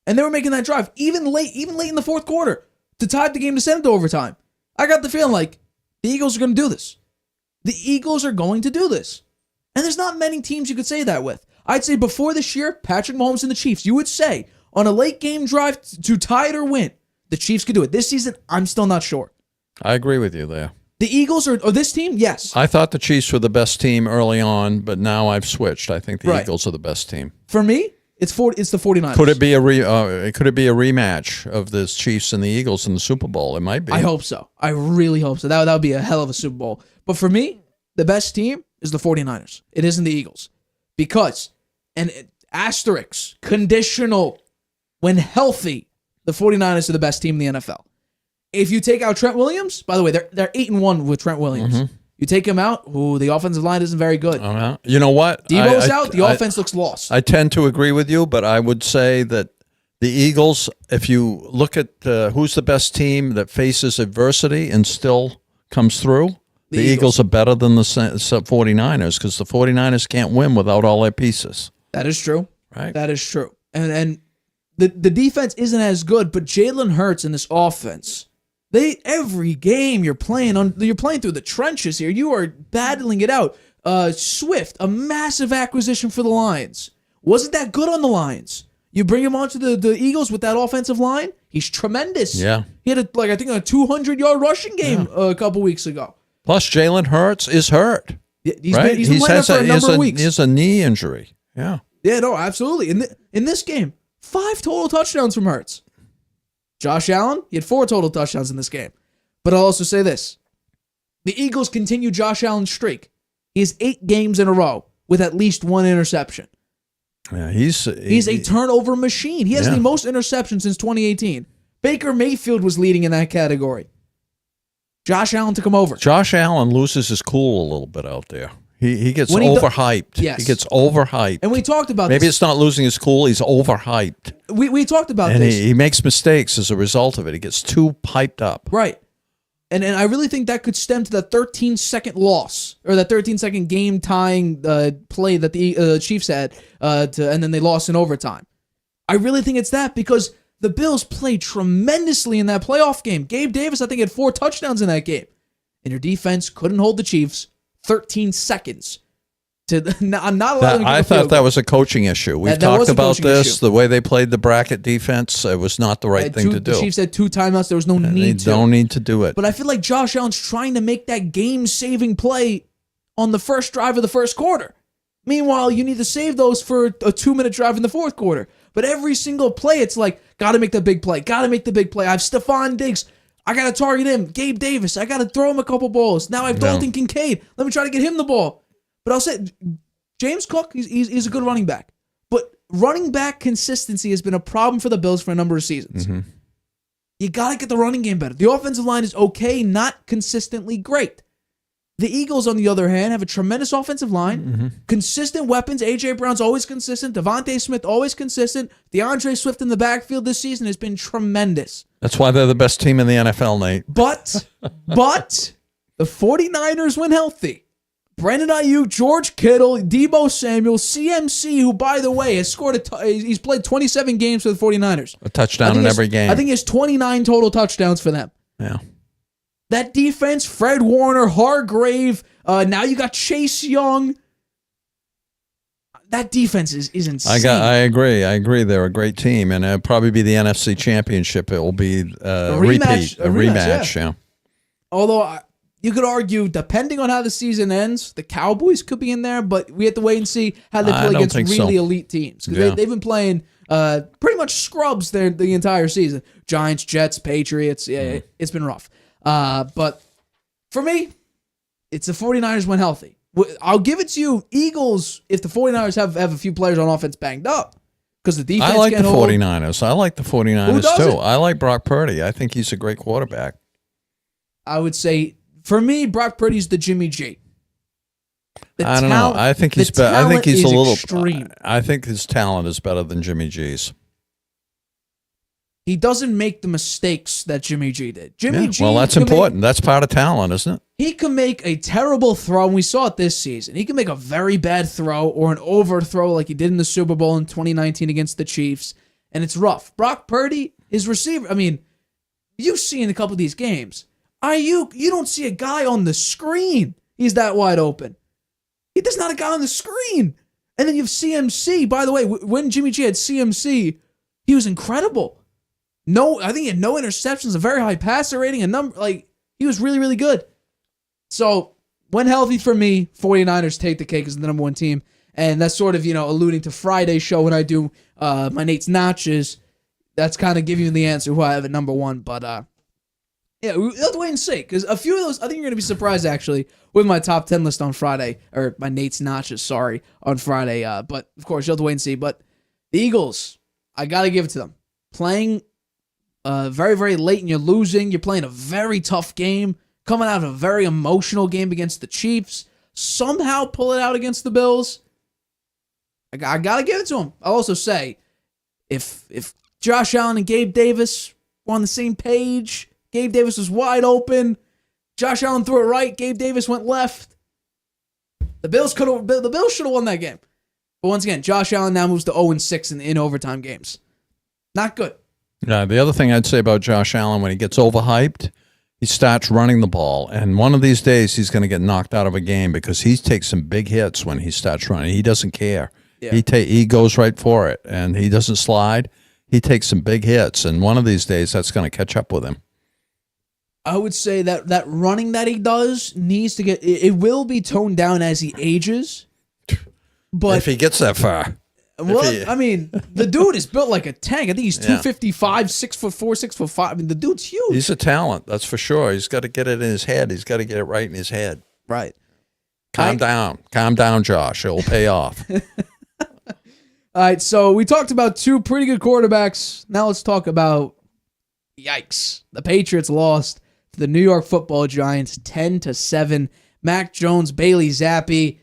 and they were making that drive, even late in the fourth quarter, to tie up the game to send it to overtime, I got the feeling like the Eagles are going to do this. The Eagles are going to do this. And there's not many teams you could say that with. I'd say before this year, Patrick Mahomes and the Chiefs, you would say, on a late game drive to tie it or win, the Chiefs could do it. This season, I'm still not sure. I agree with you there. The Eagles or this team, yes. I thought the Chiefs were the best team early on, but now I've switched. I think the Eagles are the best team. For me, it's the 49ers. Could it be a rematch of the Chiefs and the Eagles in the Super Bowl? It might be. I hope so. I really hope so. That would be a hell of a Super Bowl. But for me, the best team is the 49ers. It isn't the Eagles. Because, and asterisk, conditional, when healthy, the 49ers are the best team in the NFL. If you take out Trent Williams, by the way, they're 8-1 with Trent Williams. Mm-hmm. You take him out, the offensive line isn't very good. You know what? Debo's out, the offense looks lost. I tend to agree with you, but I would say that the Eagles, if you look at who's the best team that faces adversity and still comes through, the Eagles are better than the 49ers because the 49ers can't win without all their pieces. That is true. Right. That is true. And the defense isn't as good, but Jalen Hurts in this offense, every game you're playing through the trenches here. You are battling it out. Swift, a massive acquisition for the Lions. Wasn't that good on the Lions? You bring him onto the Eagles with that offensive line, he's tremendous. Yeah. He had, a 200-yard rushing game a couple weeks ago. Plus, Jalen Hurts is hurt. Yeah, he's right? been laying up for a number of weeks. He has a knee injury. Yeah. Yeah, no, absolutely. In this game, 5 total touchdowns from Hurts. Josh Allen, he had 4 total touchdowns in this game. But I'll also say this. The Eagles continue Josh Allen's streak. He has 8 games in a row with at least 1 interception. Yeah, he's a turnover machine. He has the most interceptions since 2018. Baker Mayfield was leading in that category. Josh Allen took him over. Josh Allen loses his cool a little bit out there. He gets overhyped. Yes. He gets overhyped. And we talked about Maybe this. it's not losing his cool. He's overhyped. We talked about and this. he makes mistakes as a result of it. He gets too hyped up. Right. And I really think that could stem to the 13-second loss, or that 13-second game-tying play that the Chiefs had, and then they lost in overtime. I really think it's that, because the Bills played tremendously in that playoff game. Gabe Davis, I think, had 4 touchdowns in that game. And your defense couldn't hold the Chiefs 13 seconds. I'm not allowed to I thought that was a coaching issue. We've talked about this. The way they played the bracket defense, it was not the right thing to do. The Chiefs had 2 timeouts. There was no need to. They don't need to do it. But I feel like Josh Allen's trying to make that game-saving play on the first drive of the first quarter. Meanwhile, you need to save those for a 2-minute drive in the fourth quarter. But every single play, it's like, got to make the big play. Got to make the big play. I have Stephon Diggs. I got to target him. Gabe Davis. I got to throw him a couple balls. Now I have Dalton Kincaid. Let me try to get him the ball. But I'll say, James Cook, he's a good running back. But running back consistency has been a problem for the Bills for a number of seasons. Mm-hmm. You got to get the running game better. The offensive line is okay, not consistently great. The Eagles, on the other hand, have a tremendous offensive line, consistent weapons. A.J. Brown's always consistent. Devontae Smith always consistent. DeAndre Swift in the backfield this season has been tremendous. That's why they're the best team in the NFL, Nate. But the 49ers when healthy. Brandon Ayuk, George Kittle, Deebo Samuel, CMC, who, by the way, has scored he's played 27 games for the 49ers. A touchdown in every game. I think he has 29 total touchdowns for them. Yeah. That defense, Fred Warner, Hargrave, now you got Chase Young. That defense is insane. I agree. They're a great team, and it'll probably be the NFC Championship. It will be a rematch. Yeah. Although you could argue, depending on how the season ends, the Cowboys could be in there, but we have to wait and see how they play against really elite teams. Because they've been playing pretty much scrubs the entire season. Giants, Jets, Patriots. Yeah, it's been rough. But for me, it's the 49ers when healthy. I'll give it to you, Eagles, if the 49ers have a few players on offense banged up. Because the defense I like the can't hold. 49ers. I like the 49ers too. I like Brock Purdy. I think he's a great quarterback. I would say, for me, Brock Purdy's the Jimmy G. I don't know. I think he's better. I think he's a little extreme. I think his talent is better than Jimmy G's. He doesn't make the mistakes that Jimmy G did. Jimmy G. Well, that's important. That's part of talent, isn't it? He can make a terrible throw, and we saw it this season. He can make a very bad throw or an overthrow like he did in the Super Bowl in 2019 against the Chiefs, and it's rough. Brock Purdy, his receiver, I mean, you've seen a couple of these games. You don't see a guy on the screen. He's that wide open. There's not a guy on the screen. And then you have CMC. By the way, when Jimmy G had CMC, he was incredible. I think he had no interceptions, a very high passer rating, he was really, really good. So, when healthy for me, 49ers take the cake as the number 1 team. And that's sort of, alluding to Friday's show when I do my Nate's Notches. That's kind of giving you the answer who I have at number 1. But, we'll have to wait and see. Because a few of those, I think you're going to be surprised, actually, with my top 10 list on Friday. Or my Nate's Notches, on Friday. But, of course, you'll have to wait and see. But the Eagles, I got to give it to them. Playing very, very late and you're losing. You're playing a very tough game. Coming out of a very emotional game against the Chiefs. Somehow pull it out against the Bills. I got to give it to them. I'll also say, if Josh Allen and Gabe Davis were on the same page, Gabe Davis was wide open, Josh Allen threw it right, Gabe Davis went left, the Bills should have won that game. But once again, Josh Allen now moves to 0-6 in overtime games. Not good. Yeah, the other thing I'd say about Josh Allen, when he gets overhyped, he starts running the ball. And one of these days, he's going to get knocked out of a game because he takes some big hits when he starts running. He doesn't care. Yeah. He goes right for it, and he doesn't slide. He takes some big hits, and one of these days that's going to catch up with him. I would say that running that he does needs to get. It will be toned down as he ages, but If he gets that far. well, I mean, the dude is built like a tank. I think he's 255, 6'4", 6'5". I mean, the dude's huge. He's a talent, that's for sure. He's got to get it in his head. He's got to get it right in his head. Right. Calm down, Josh. It will pay off. All right, so we talked about two pretty good quarterbacks. Now let's talk about, yikes, the Patriots lost to the New York Football Giants 10-7. Mac Jones, Bailey Zappi,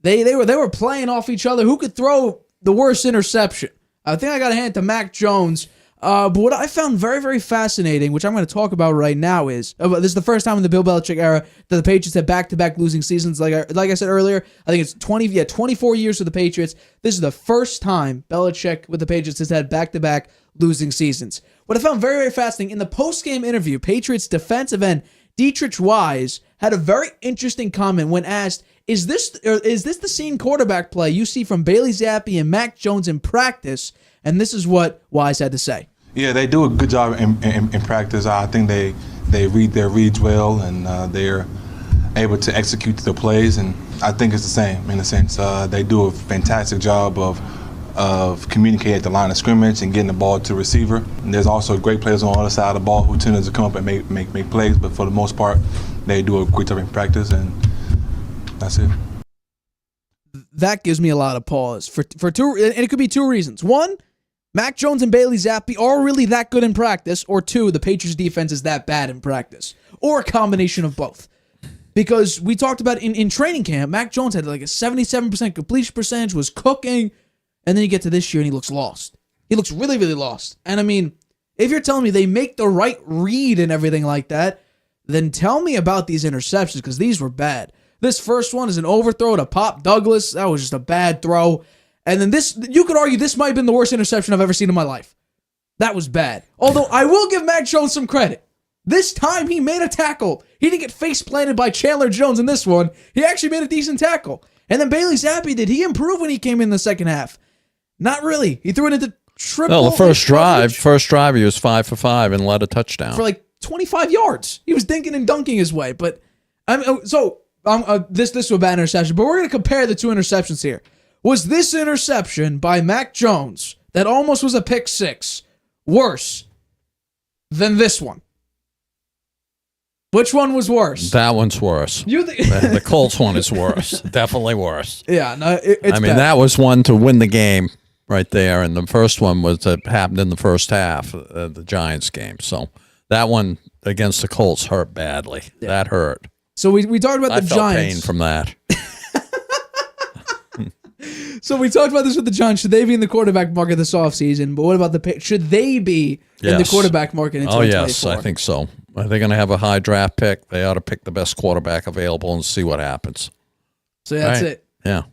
they were playing off each other. Who could throw the worst interception? I think I got to hand it to Mac Jones. But what I found very, very fascinating, which I'm going to talk about right now, is this is the first time in the Bill Belichick era that the Patriots have back-to-back losing seasons. Like I said earlier, I think it's 24 years for the Patriots. This is the first time Belichick with the Patriots has had back-to-back losing seasons. What I found very, very fascinating, in the post-game interview, Patriots defensive end Dietrich Wise had a very interesting comment when asked, is this the same quarterback play you see from Bailey Zappi and Mac Jones in practice? And this is what Wise had to say. Yeah, they do a good job in practice. I think they read their reads well, and they're able to execute the plays. And I think it's the same in a sense. They do a fantastic job of communicating at the line of scrimmage and getting the ball to receiver. And there's also great players on the other side of the ball who tend to come up and make plays. But for the most part, they do a great job in practice, and that's it. That gives me a lot of pause for two, and it could be two reasons. One, Mac Jones and Bailey Zappi are really that good in practice, or two, the Patriots defense is that bad in practice, or a combination of both. Because we talked about in training camp, Mac Jones had like a 77% completion percentage, was cooking, and then you get to this year and he looks lost. He looks really, really lost. And I mean, if you're telling me they make the right read and everything like that, then tell me about these interceptions, because these were bad. This first one is an overthrow to Pop Douglas. That was just a bad throw. And then this, you could argue this might have been the worst interception I've ever seen in my life. That was bad. Although I will give Mac Jones some credit. This time he made a tackle. He didn't get face planted by Chandler Jones in this one. He actually made a decent tackle. And then Bailey Zappi, did he improve when he came in the second half? Not really. He threw it into triple. No, the first drive he was 5 for 5 and led a touchdown for like 25 yards. He was dinking and dunking his way. But this was a bad interception. But we're going to compare the two interceptions here. Was this interception by Mac Jones that almost was a pick six worse than this one? Which one was worse? That one's worse. The Colts one is worse. Definitely worse. Yeah, no, it's I mean, bad. that was one to win the game right there, and the first one happened in the first half, the Giants game. So that one against the Colts hurt badly. Yeah. That hurt. So we talked about the I felt Giants. pain from that. So we talked about this with the Giants. Should they be in the quarterback market this offseason? But what about should they be in the quarterback market in 2024? Oh, yes, I think so. They're going to have a high draft pick. They ought to pick the best quarterback available and see what happens. So that's it. Yeah.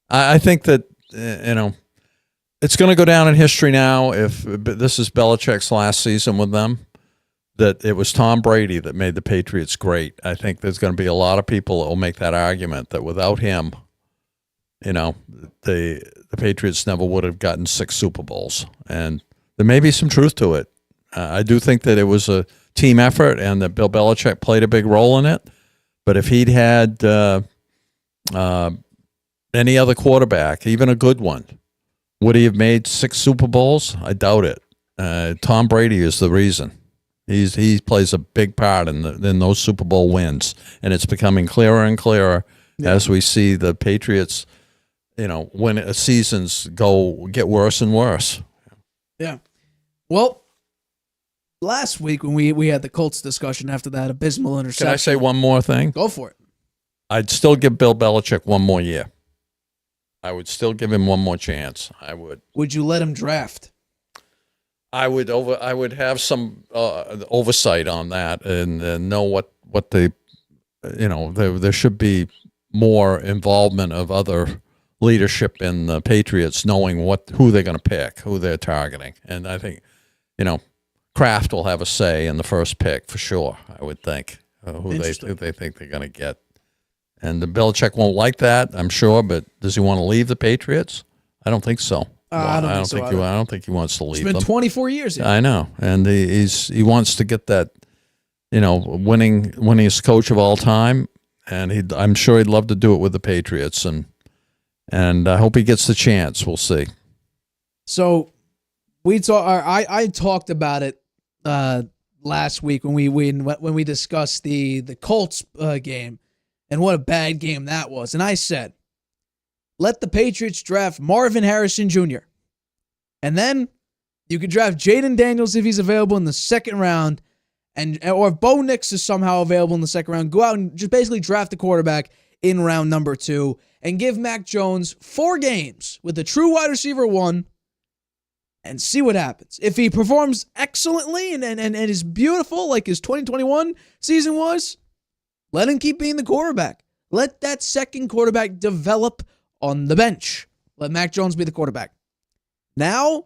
I think that, it's going to go down in history now, if this is Belichick's last season with them, that it was Tom Brady that made the Patriots great. I think there's going to be a lot of people that will make that argument that without him, the Patriots never would have gotten 6 Super Bowls. And there may be some truth to it. I do think that it was a team effort and that Bill Belichick played a big role in it. But if he'd had any other quarterback, even a good one, would he have made 6 Super Bowls? I doubt it. Tom Brady is the reason. He plays a big part in those Super Bowl wins. And it's becoming clearer and clearer as we see the Patriots when seasons get worse and worse. Yeah. Well, last week when we had the Colts discussion after that abysmal interception. Can I say one more thing? Go for it. I'd still give Bill Belichick one more year. I would still give him one more chance. I would. Would you let him draft? I would have some oversight on that and know what the there should be more involvement of other leadership in the Patriots, knowing who they're going to pick, who they're targeting. And I think, Kraft will have a say in the first pick for sure, I would think, who they think they're going to get. And the Belichick won't like that, I'm sure, but does he want to leave the Patriots? I don't think so. I don't think so I don't think he wants to leave. It's been 24 years. Here. I know, and he wants to get that, winningest coach of all time, and I'm sure he'd love to do it with the Patriots, and I hope he gets the chance. We'll see. So I talked about it last week when we discussed the Colts game and what a bad game that was, and I said, let the Patriots draft Marvin Harrison Jr. And then you could draft Jaden Daniels if he's available in the second round, or if Bo Nix is somehow available in the second round, go out and just basically draft the quarterback in round number 2 and give Mac Jones 4 games with a true wide receiver 1 and see what happens. If he performs excellently and is beautiful like his 2021 season was, let him keep being the quarterback. Let that second quarterback develop on the bench. Let Mac Jones be the quarterback. Now,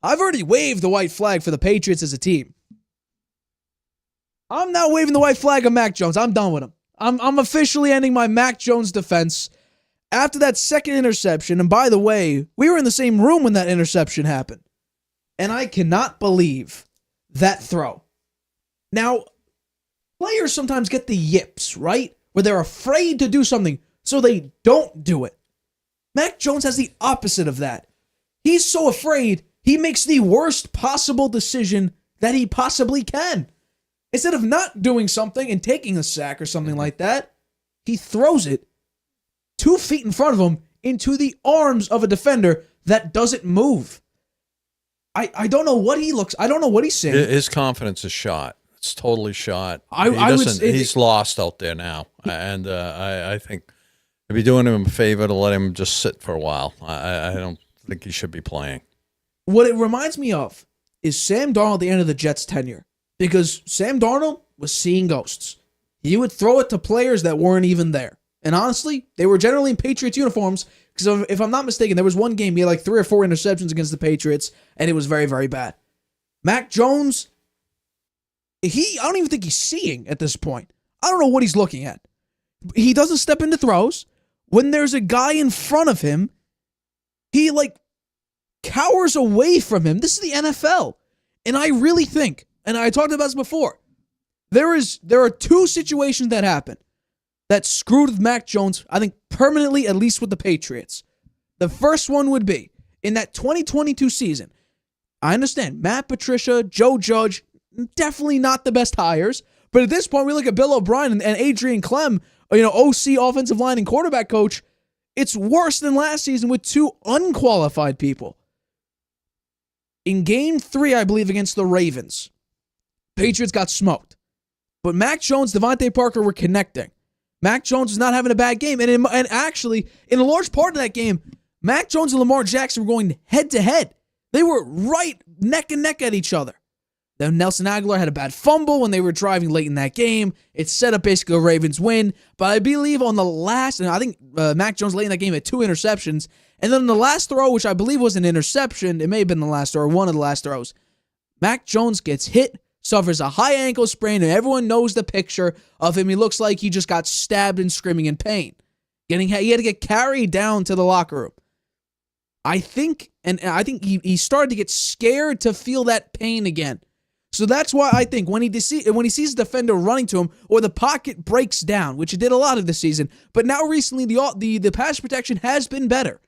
I've already waved the white flag for the Patriots as a team. I'm not waving the white flag of Mac Jones. I'm done with him. I'm officially ending my Mac Jones defense after that second interception. And by the way, we were in the same room when that interception happened. And I cannot believe that throw. Now, players sometimes get the yips, right? Where they're afraid to do something, so they don't do it. Mac Jones has the opposite of that. He's so afraid, he makes the worst possible decision that he possibly can. Instead of not doing something and taking a sack or something like that, he throws it 2 feet in front of him into the arms of a defender that doesn't move. I don't know what he looks. I don't know what he's saying. His confidence is shot. It's totally shot. He's lost out there now, and I think it'd be doing him a favor to let him just sit for a while. I don't think he should be playing. What it reminds me of is Sam Darnold at the end of the Jets' tenure, because Sam Darnold was seeing ghosts. He would throw it to players that weren't even there. And honestly, they were generally in Patriots uniforms, because if I'm not mistaken, there was one game he had like 3 or 4 interceptions against the Patriots, and it was very, very bad. Mac Jones, I don't even think he's seeing at this point. I don't know what he's looking at. He doesn't step into throws. When there's a guy in front of him, he cowers away from him. This is the NFL. And I really think, and I talked about this before, there are 2 situations that happen that screwed with Mac Jones, I think permanently, at least with the Patriots. The first one would be in that 2022 season. I understand Matt Patricia, Joe Judge, definitely not the best hires. But at this point, we look at Bill O'Brien and Adrian Clem, OC, offensive line and quarterback coach. It's worse than last season with 2 unqualified people. In game 3, I believe, against the Ravens, Patriots got smoked. But Mac Jones, Devontae Parker were connecting. Mac Jones was not having a bad game. And actually, in a large part of that game, Mac Jones and Lamar Jackson were going head-to-head. They were right neck and neck at each other. Then Nelson Aguilar had a bad fumble when they were driving late in that game. It set up basically a Ravens win. But I believe on the last, and I think Mac Jones late in that game had 2 interceptions. And then the last throw, which I believe was an interception, it may have been the last throw or one of the last throws, Mac Jones gets hit, suffers a high ankle sprain, and everyone knows the picture of him. He looks like he just got stabbed and screaming in pain. He had to get carried down to the locker room. I think he started to get scared to feel that pain again. So that's why I think when he sees a defender running to him or the pocket breaks down, which it did a lot of this season, but now recently the pass protection has been better.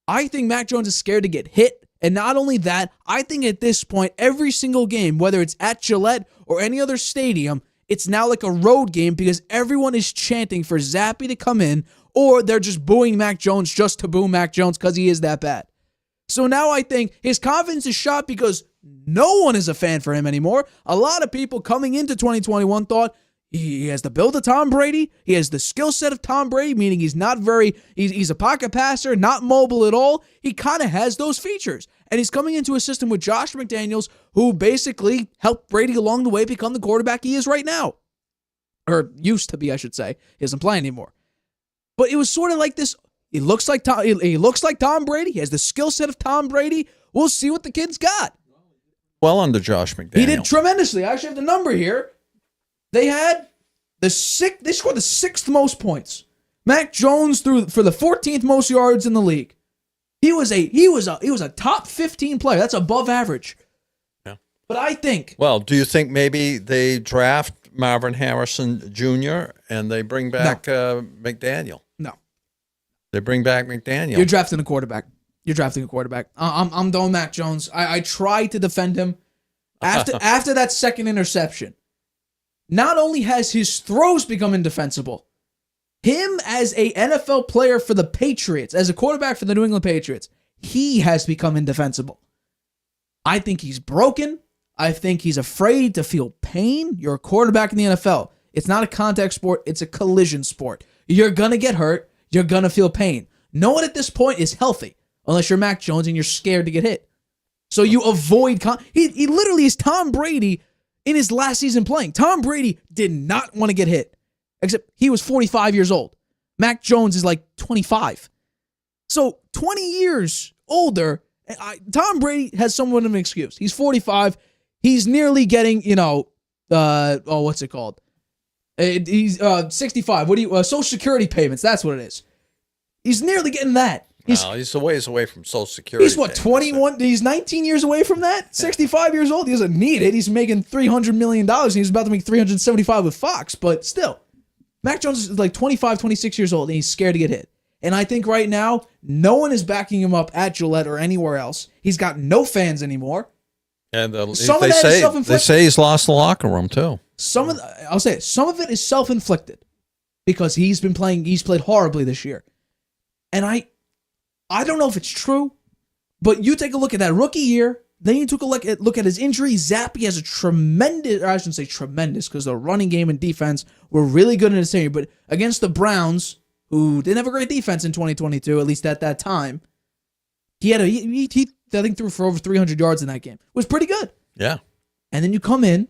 I think Mac Jones is scared to get hit. And not only that, I think at this point, every single game, whether it's at Gillette or any other stadium, it's now like a road game because everyone is chanting for Zappy to come in, or they're just booing Mac Jones just to boo Mac Jones because he is that bad. So now I think his confidence is shot because no one is a fan for him anymore. A lot of people coming into 2021 thought he has the build of Tom Brady. He has the skill set of Tom Brady, meaning he's a pocket passer, not mobile at all. He kind of has those features. And he's coming into a system with Josh McDaniels, who basically helped Brady along the way become the quarterback he is right now. Or used to be, I should say. He doesn't play anymore. But it was sort of like this. He looks like Tom Brady. He has the skill set of Tom Brady. We'll see what the kid's got. Well, under Josh McDaniels. He did tremendously. I actually have the number here. They scored the 6th most points. Mac Jones threw for the 14th most yards in the league. He was a top 15 player. That's above average. Yeah. But I think. Well, do you think maybe they draft Marvin Harrison Jr. and they bring back McDaniel? No. They bring back McDaniel. You're drafting a quarterback. I'm done, Mac Jones. I tried to defend him after that second interception. Not only has his throws become indefensible, him as a NFL player for the Patriots, as a quarterback for the New England Patriots, he has become indefensible. I think he's broken. I think he's afraid to feel pain. You're a quarterback in the NFL. It's not a contact sport. It's a collision sport. You're going to get hurt. You're going to feel pain. No one at this point is healthy unless you're Mac Jones and you're scared to get hit. So you avoid... He literally is Tom Brady in his last season playing. Tom Brady did not want to get hit, except he was 45 years old. Mac Jones is like 25. So 20 years older, Tom Brady has somewhat of an excuse. He's 45. He's nearly getting, what's it called? He's 65. Social Security payments. That's what it is. He's nearly getting that. He's a ways away from Social Security. He's 21? He's 19 years away from that? 65 years old. He doesn't need it. He's making $300 million. And he's about to make $375 with Fox. But still, Mac Jones is like 25, 26 years old, and he's scared to get hit. And I think right now, no one is backing him up at Gillette or anywhere else. He's got no fans anymore. And they say he's lost the locker room too. Some of it is self-inflicted because he's played horribly this year. And I don't know if it's true, but you take a look at that rookie year, then you took a look at his injury. Zappe has a tremendous, or I shouldn't say tremendous, because the running game and defense were really good in his tenure, but against the Browns, who didn't have a great defense in 2022, at least at that time, he I think threw for over 300 yards in that game. It was pretty good. Yeah. And then you come in,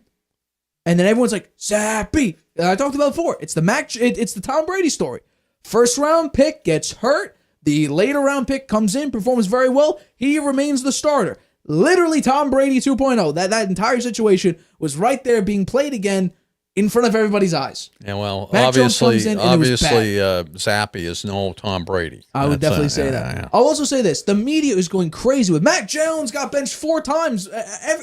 and then everyone's like, Zappe. I talked about it before. It's the Tom Brady story. First round pick gets hurt. The later round pick comes in, performs very well. He remains the starter. Literally Tom Brady 2.0. That entire situation was right there being played again in front of everybody's eyes. And well, Mac obviously, Zappe is no Tom Brady. I would definitely say that. Yeah. I'll also say this. The media is going crazy with Mac Jones got benched 4 times.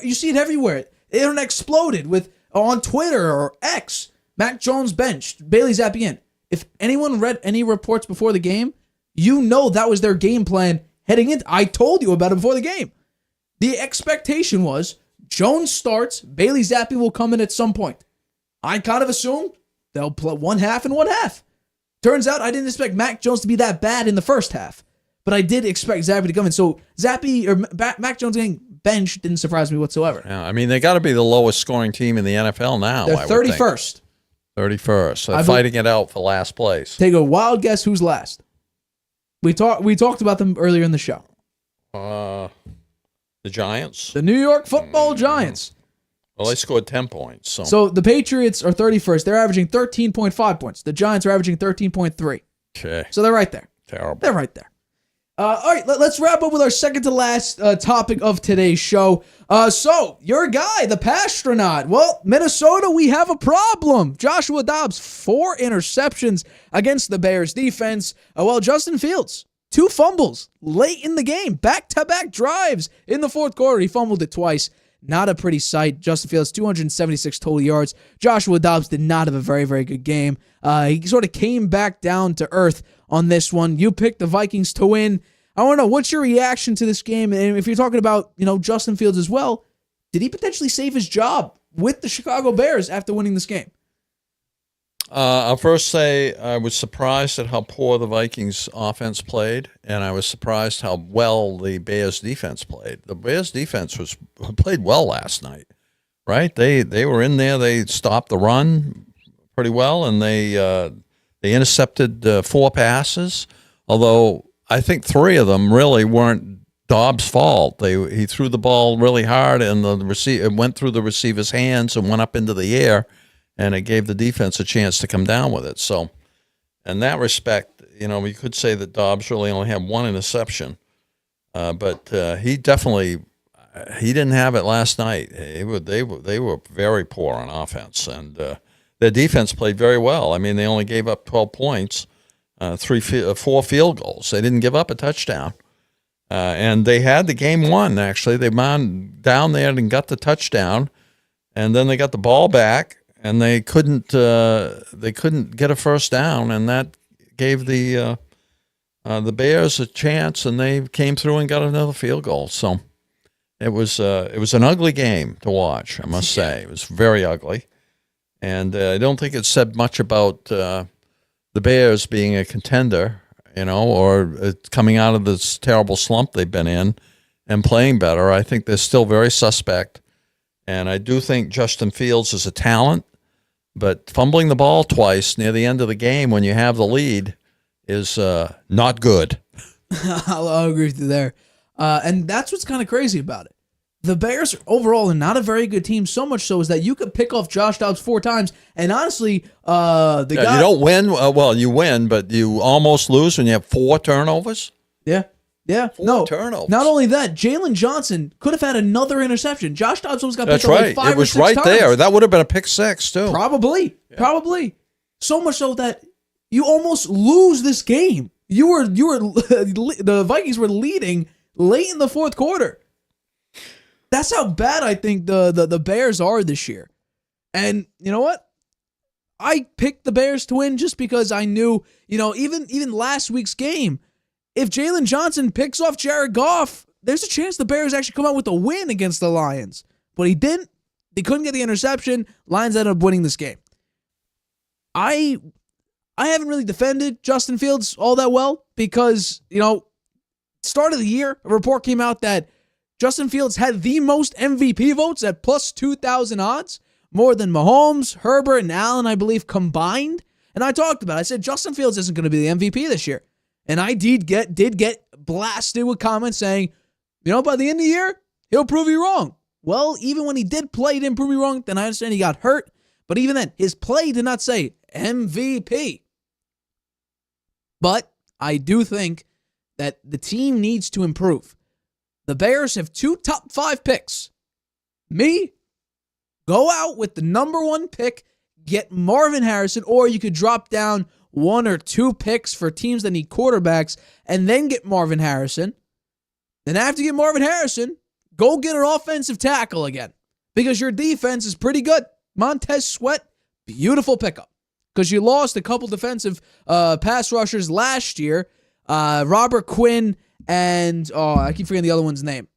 You see it everywhere. The internet exploded on Twitter or X. Mac Jones benched. Bailey Zappe in. If anyone read any reports before the game, you know that was their game plan heading in. I told you about it before the game. The expectation was Jones starts, Bailey Zappe will come in at some point. I kind of assumed they'll play one half and one half. Turns out I didn't expect Mac Jones to be that bad in the first half, but I did expect Zappe to come in. So Mac Jones getting benched didn't surprise me whatsoever. Yeah, I mean, they got to be the lowest scoring team in the NFL now. They're 31st. 31st. They're fighting it out for last place. Take a wild guess who's last. We talked about them earlier in the show. The Giants. The New York Football Giants. Well, they scored 10 points. So the Patriots are 31st. They're averaging 13.5 points. The Giants are averaging 13.3. Okay. So they're right there. Terrible. They're right there. All right, let's wrap up with our second to last topic of today's show. So, your guy, the Pastronaut. Well, Minnesota, we have a problem. Joshua Dobbs, 4 interceptions against the Bears defense. Well, Justin Fields, 2 fumbles late in the game. Back-to-back drives in the fourth quarter. He fumbled it twice. Not a pretty sight. Justin Fields, 276 total yards. Joshua Dobbs did not have a very, very good game. He sort of came back down to earth on this one. You picked the Vikings to win. I want to know, what's your reaction to this game? And if you're talking about, Justin Fields as well, did he potentially save his job with the Chicago Bears after winning this game? I'll first say I was surprised at how poor the Vikings offense played, and I was surprised how well the Bears defense played. The Bears defense played well last night, right? They were in there. They stopped the run pretty well, and they intercepted 4 passes, although I think 3 of them really weren't Dobbs' fault. He threw the ball really hard, and it went through the receiver's hands and went up into the air, and it gave the defense a chance to come down with it. So, in that respect, we could say that Dobbs really only had 1 interception, but he didn't have it last night. They were very poor on offense, and their defense played very well. I mean, they only gave up 12 points. 4 field goals. They didn't give up a touchdown. And they had the game won, actually. They went down there and got the touchdown, and then they got the ball back, and they couldn't get a first down, and that gave the Bears a chance, and they came through and got another field goal. So it was an ugly game to watch, I must say. It was very ugly, and I don't think it said much about the Bears being a contender, or coming out of this terrible slump they've been in and playing better. I think they're still very suspect, and I do think Justin Fields is a talent, but fumbling the ball twice near the end of the game when you have the lead is not good. I'll agree with you there. And that's what's kind of crazy about it. The Bears overall are not a very good team, so much so is that you could pick off Josh Dobbs 4 times, and honestly, you don't win. Well, you win, but you almost lose when you have 4 turnovers. Yeah. 4 turnovers. Not only that, Jalen Johnson could have had another interception. Josh Dobbs almost got picked That's up right. like 5 It was or 6 right times. there. That would have been a pick 6 too. Probably. So much so that you almost lose this game. The Vikings were leading late in the fourth quarter. That's how bad I think the Bears are this year. And you know what? I picked the Bears to win just because I knew, even last week's game, if Jalen Johnson picks off Jared Goff, there's a chance the Bears actually come out with a win against the Lions. But he didn't. They couldn't get the interception. Lions ended up winning this game. I haven't really defended Justin Fields all that well because, start of the year, a report came out that Justin Fields had the most MVP votes at plus 2,000 odds, more than Mahomes, Herbert, and Allen, I believe, combined. And I talked about it. I said Justin Fields isn't going to be the MVP this year. And I did get blasted with comments saying, by the end of the year, he'll prove you wrong. Well, even when he did play, he didn't prove me wrong. Then I understand he got hurt. But even then, his play did not say MVP. But I do think that the team needs to improve. The Bears have 2 top 5 picks. Me, go out with the number 1 pick, get Marvin Harrison, or you could drop down 1 or 2 picks for teams that need quarterbacks and then get Marvin Harrison. Then after you get Marvin Harrison, go get an offensive tackle again because your defense is pretty good. Montez Sweat, beautiful pickup because you lost a couple defensive pass rushers last year. Robert Quinn and, I keep forgetting the other one's name.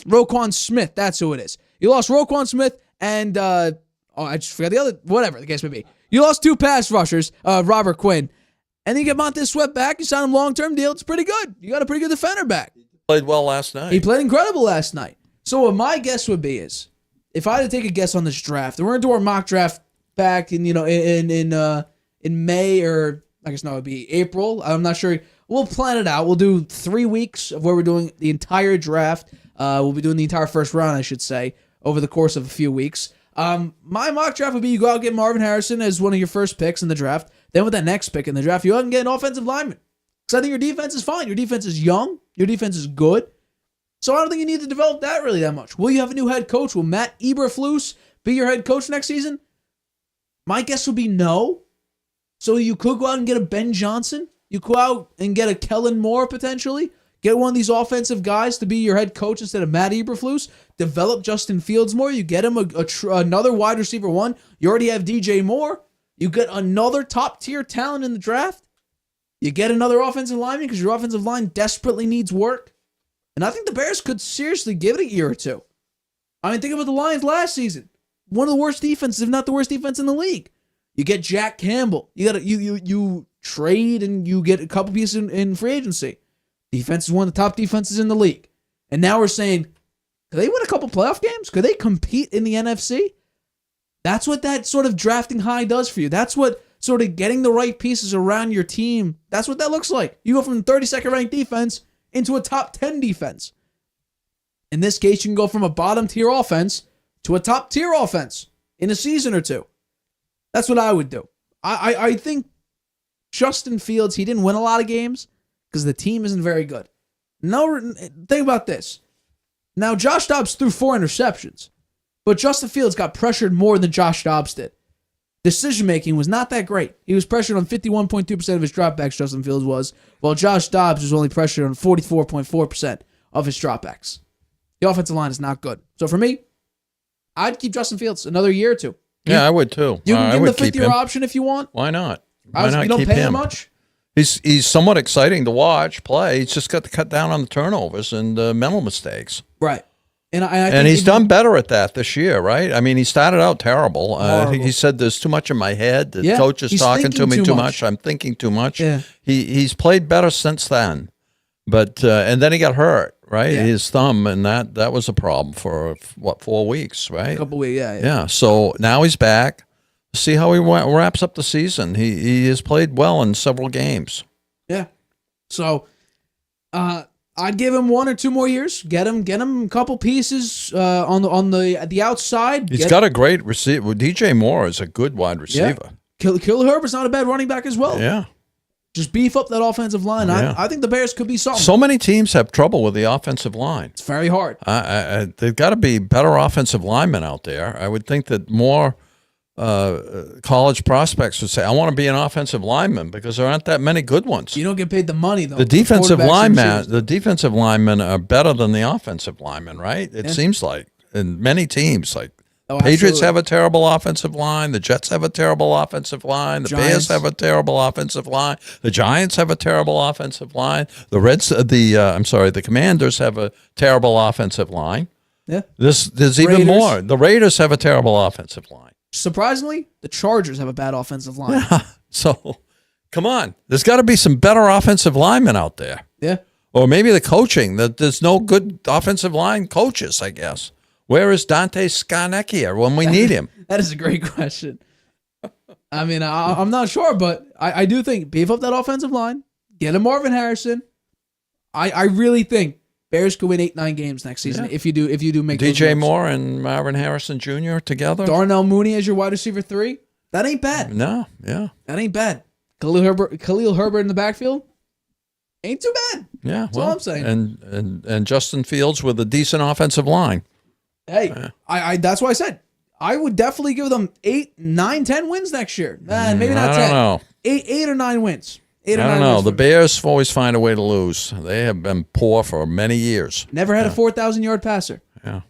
Roquan Smith, that's who it is. You lost Roquan Smith and, I just forgot the other, whatever the case may be. You lost 2 pass rushers, Robert Quinn, and then you get Montez Sweat back. You sign him long-term deal. It's pretty good. You got a pretty good defender back. He played well last night. He played incredible last night. So what my guess would be is, if I had to take a guess on this draft, and we're going to do our mock draft back in May or I guess no, it would be April. I'm not sure. We'll plan it out. We'll do 3 weeks of where we're doing the entire draft. We'll be doing the entire first round, I should say, over the course of a few weeks. My mock draft would be you go out and get Marvin Harrison as one of your first picks in the draft. Then with that next pick in the draft, you go out and get an offensive lineman. Because I think your defense is fine. Your defense is young. Your defense is good. So I don't think you need to develop that really that much. Will you have a new head coach? Will Matt Eberflus be your head coach next season? My guess would be no. So you could go out and get a Ben Johnson. You go out and get a Kellen Moore potentially. Get one of these offensive guys to be your head coach instead of Matt Eberflus. Develop Justin Fields more. You get him another wide receiver 1. You already have DJ Moore. You get another top-tier talent in the draft. You get another offensive lineman because your offensive line desperately needs work. And I think the Bears could seriously give it a year or 2. I mean, think about the Lions last season. One of the worst defenses, if not the worst defense in the league. You get Jack Campbell. You trade and you get a couple pieces in free agency. Defense is one of the top defenses in the league. And now we're saying, could they win a couple playoff games? Could they compete in the NFC? That's what that sort of drafting high does for you. That's what sort of getting the right pieces around your team, that's what that looks like. You go from 32nd ranked defense into a top 10 defense. In this case, you can go from a bottom tier offense to a top tier offense in a season or 2. That's what I would do. I think Justin Fields, he didn't win a lot of games because the team isn't very good. No, think about this. Now, Josh Dobbs threw 4 interceptions, but Justin Fields got pressured more than Josh Dobbs did. decision-making was not that great. He was pressured on 51.2% of his dropbacks, Justin Fields was, while Josh Dobbs was only pressured on 44.4% of his dropbacks. The offensive line is not good. So for me, I'd keep Justin Fields another year or two. Yeah, I would too. You can I give him would the keep 5th-year him. option if you want. Why not? Why not You don't keep pay him him? much? He's somewhat exciting to watch play. He's just got to cut down on the turnovers and mental mistakes. Right. And I think And he's done better at that this year, right? I mean, he started out terrible. I think he Horrible. said there's too much in my head. The Yeah, coach is he's talking to me thinking too too much. much. I'm thinking too much. Yeah. He's played better since then. But and then he got hurt, right? Yeah. His thumb, and that was a problem for 4 weeks, right? a couple weeks, yeah. Yeah. So now he's back. See how he wraps up the season. He has played well in several games. Yeah. So, I'd give him 1 or 2 more years. Get him a couple pieces on the outside. He's got a great receiver. DJ Moore is a good wide receiver. Khalil Herbert's not a bad running back as well. Yeah. Just beef up that offensive line. Yeah. I think the Bears could be something. So many teams have trouble with the offensive line. It's very hard. They've got to be better offensive linemen out there. I would think that more college prospects would say, I want to be an offensive lineman because there aren't that many good ones. You don't get paid the money though. The defensive quarterbacks and linemen are better than the offensive linemen, right? It seems like in many teams, like Patriots absolutely. have a terrible offensive line, the Jets have a terrible offensive line, the Giants. Bears have a terrible offensive line, the Giants have a terrible offensive line, the Commanders have a terrible offensive line. Yeah. There's even Raiders. more. The Raiders have a terrible offensive line. Surprisingly, the Chargers have a bad offensive line. So, come on. There's got to be some better offensive linemen out there. Yeah. Or maybe the coaching, that there's no good offensive line coaches, I guess. Where is Dante Scarnecchia when we need him? That is a great question. I mean, I'm not sure, but I do think beef up that offensive line, get a Marvin Harrison. I really think Bears could win 8-9 games next season if you do make those DJ moves. Moore and Marvin Harrison Jr. together? Darnell Mooney as your wide receiver 3. That ain't bad. No, yeah. That ain't bad. Khalil Herbert in the backfield ain't too bad. Yeah, That's all I'm saying. And Justin Fields with a decent offensive line. Hey, I that's why I said I would definitely give them 8, 9, 10 wins next year. Maybe not I 10. don't know. 8 or 9 wins. 8 or I 9 don't know. wins The for- Bears always find a way to lose. They have been poor for many years. Never had a 4,000-yard passer. Yeah.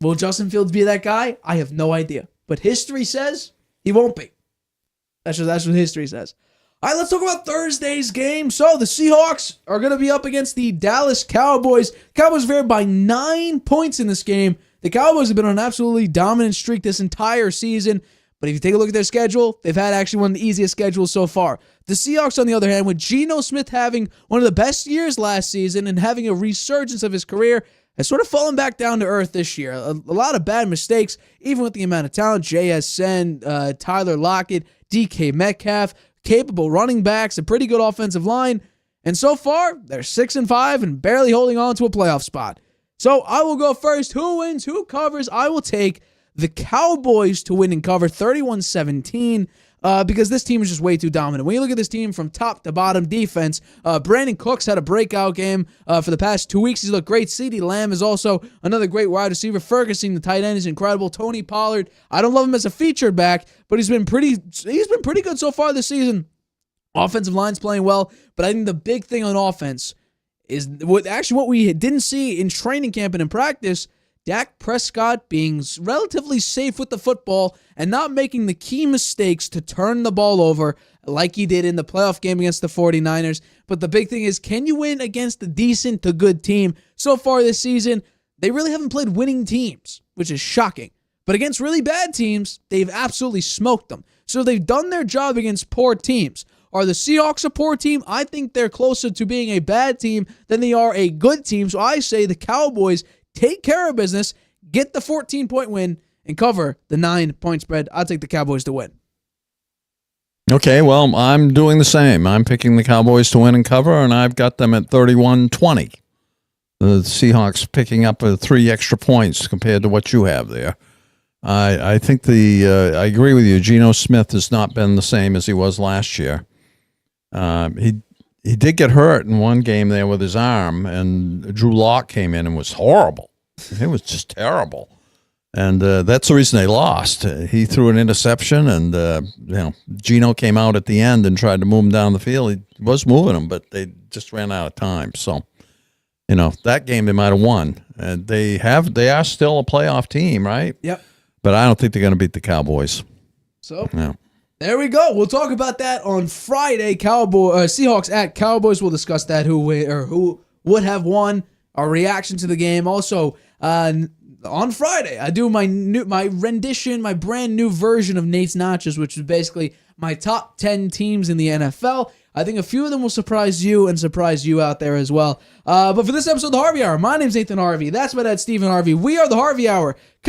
Will Justin Fields be that guy? I have no idea. But history says he won't be. That's what history says. All right, let's talk about Thursday's game. So the Seahawks are going to be up against the Dallas Cowboys. Cowboys favored by 9 points in this game. The Cowboys have been on an absolutely dominant streak this entire season. But if you take a look at their schedule, they've had actually one of the easiest schedules so far. The Seahawks, on the other hand, with Geno Smith having one of the best years last season and having a resurgence of his career, has sort of fallen back down to earth this year. A lot of bad mistakes, even with the amount of talent. JSN, Tyler Lockett, DK Metcalf, capable running backs, a pretty good offensive line. And so far, they're 6-5 and barely holding on to a playoff spot. So I will go first. Who wins? Who covers? I will take the Cowboys to win and cover 31-17 because this team is just way too dominant. When you look at this team from top to bottom defense, Brandon Cooks had a breakout game for the past 2 weeks. He's looked great. CeeDee Lamb is also another great wide receiver. Ferguson, the tight end, is incredible. Tony Pollard, I don't love him as a featured back, but he's been pretty good so far this season. Offensive line's playing well, but I think the big thing on offense is what we didn't see in training camp and in practice. Dak Prescott being relatively safe with the football and not making the key mistakes to turn the ball over like he did in the playoff game against the 49ers. But the big thing is, can you win against a decent to good team? So far this season, they really haven't played winning teams, which is shocking. But against really bad teams, they've absolutely smoked them. So they've done their job against poor teams. Are the Seahawks a poor team? I think they're closer to being a bad team than they are a good team. So I say the Cowboys take care of business, get the 14-point win, and cover the 9-point spread. I'll take the Cowboys to win. Okay, well, I'm doing the same. I'm picking the Cowboys to win and cover, and I've got them at 31-20. The Seahawks picking up 3 extra points compared to what you have there. I think I agree with you. Geno Smith has not been the same as he was last year. He did get hurt in one game there with his arm, and Drew Lock came in and was horrible. It was just terrible. And that's the reason they lost. He threw an interception, and Geno came out at the end and tried to move him down the field. He was moving him, but they just ran out of time. So, that game they might have won. And they are still a playoff team, right? Yep. But I don't think they're going to beat the Cowboys. So Yeah. there we go. We'll talk about that on Friday. Seahawks at Cowboys. We'll discuss that who would have won. Our reaction to the game. Also, on Friday, I do my rendition, my brand new version of Nate's Notches, which is basically my top 10 teams in the NFL. I think a few of them will surprise you and surprise you out there as well. But for this episode of the Harvey Hour, my name's Nathan Harvey. That's my dad, Stephen Harvey. We are the Harvey Hour.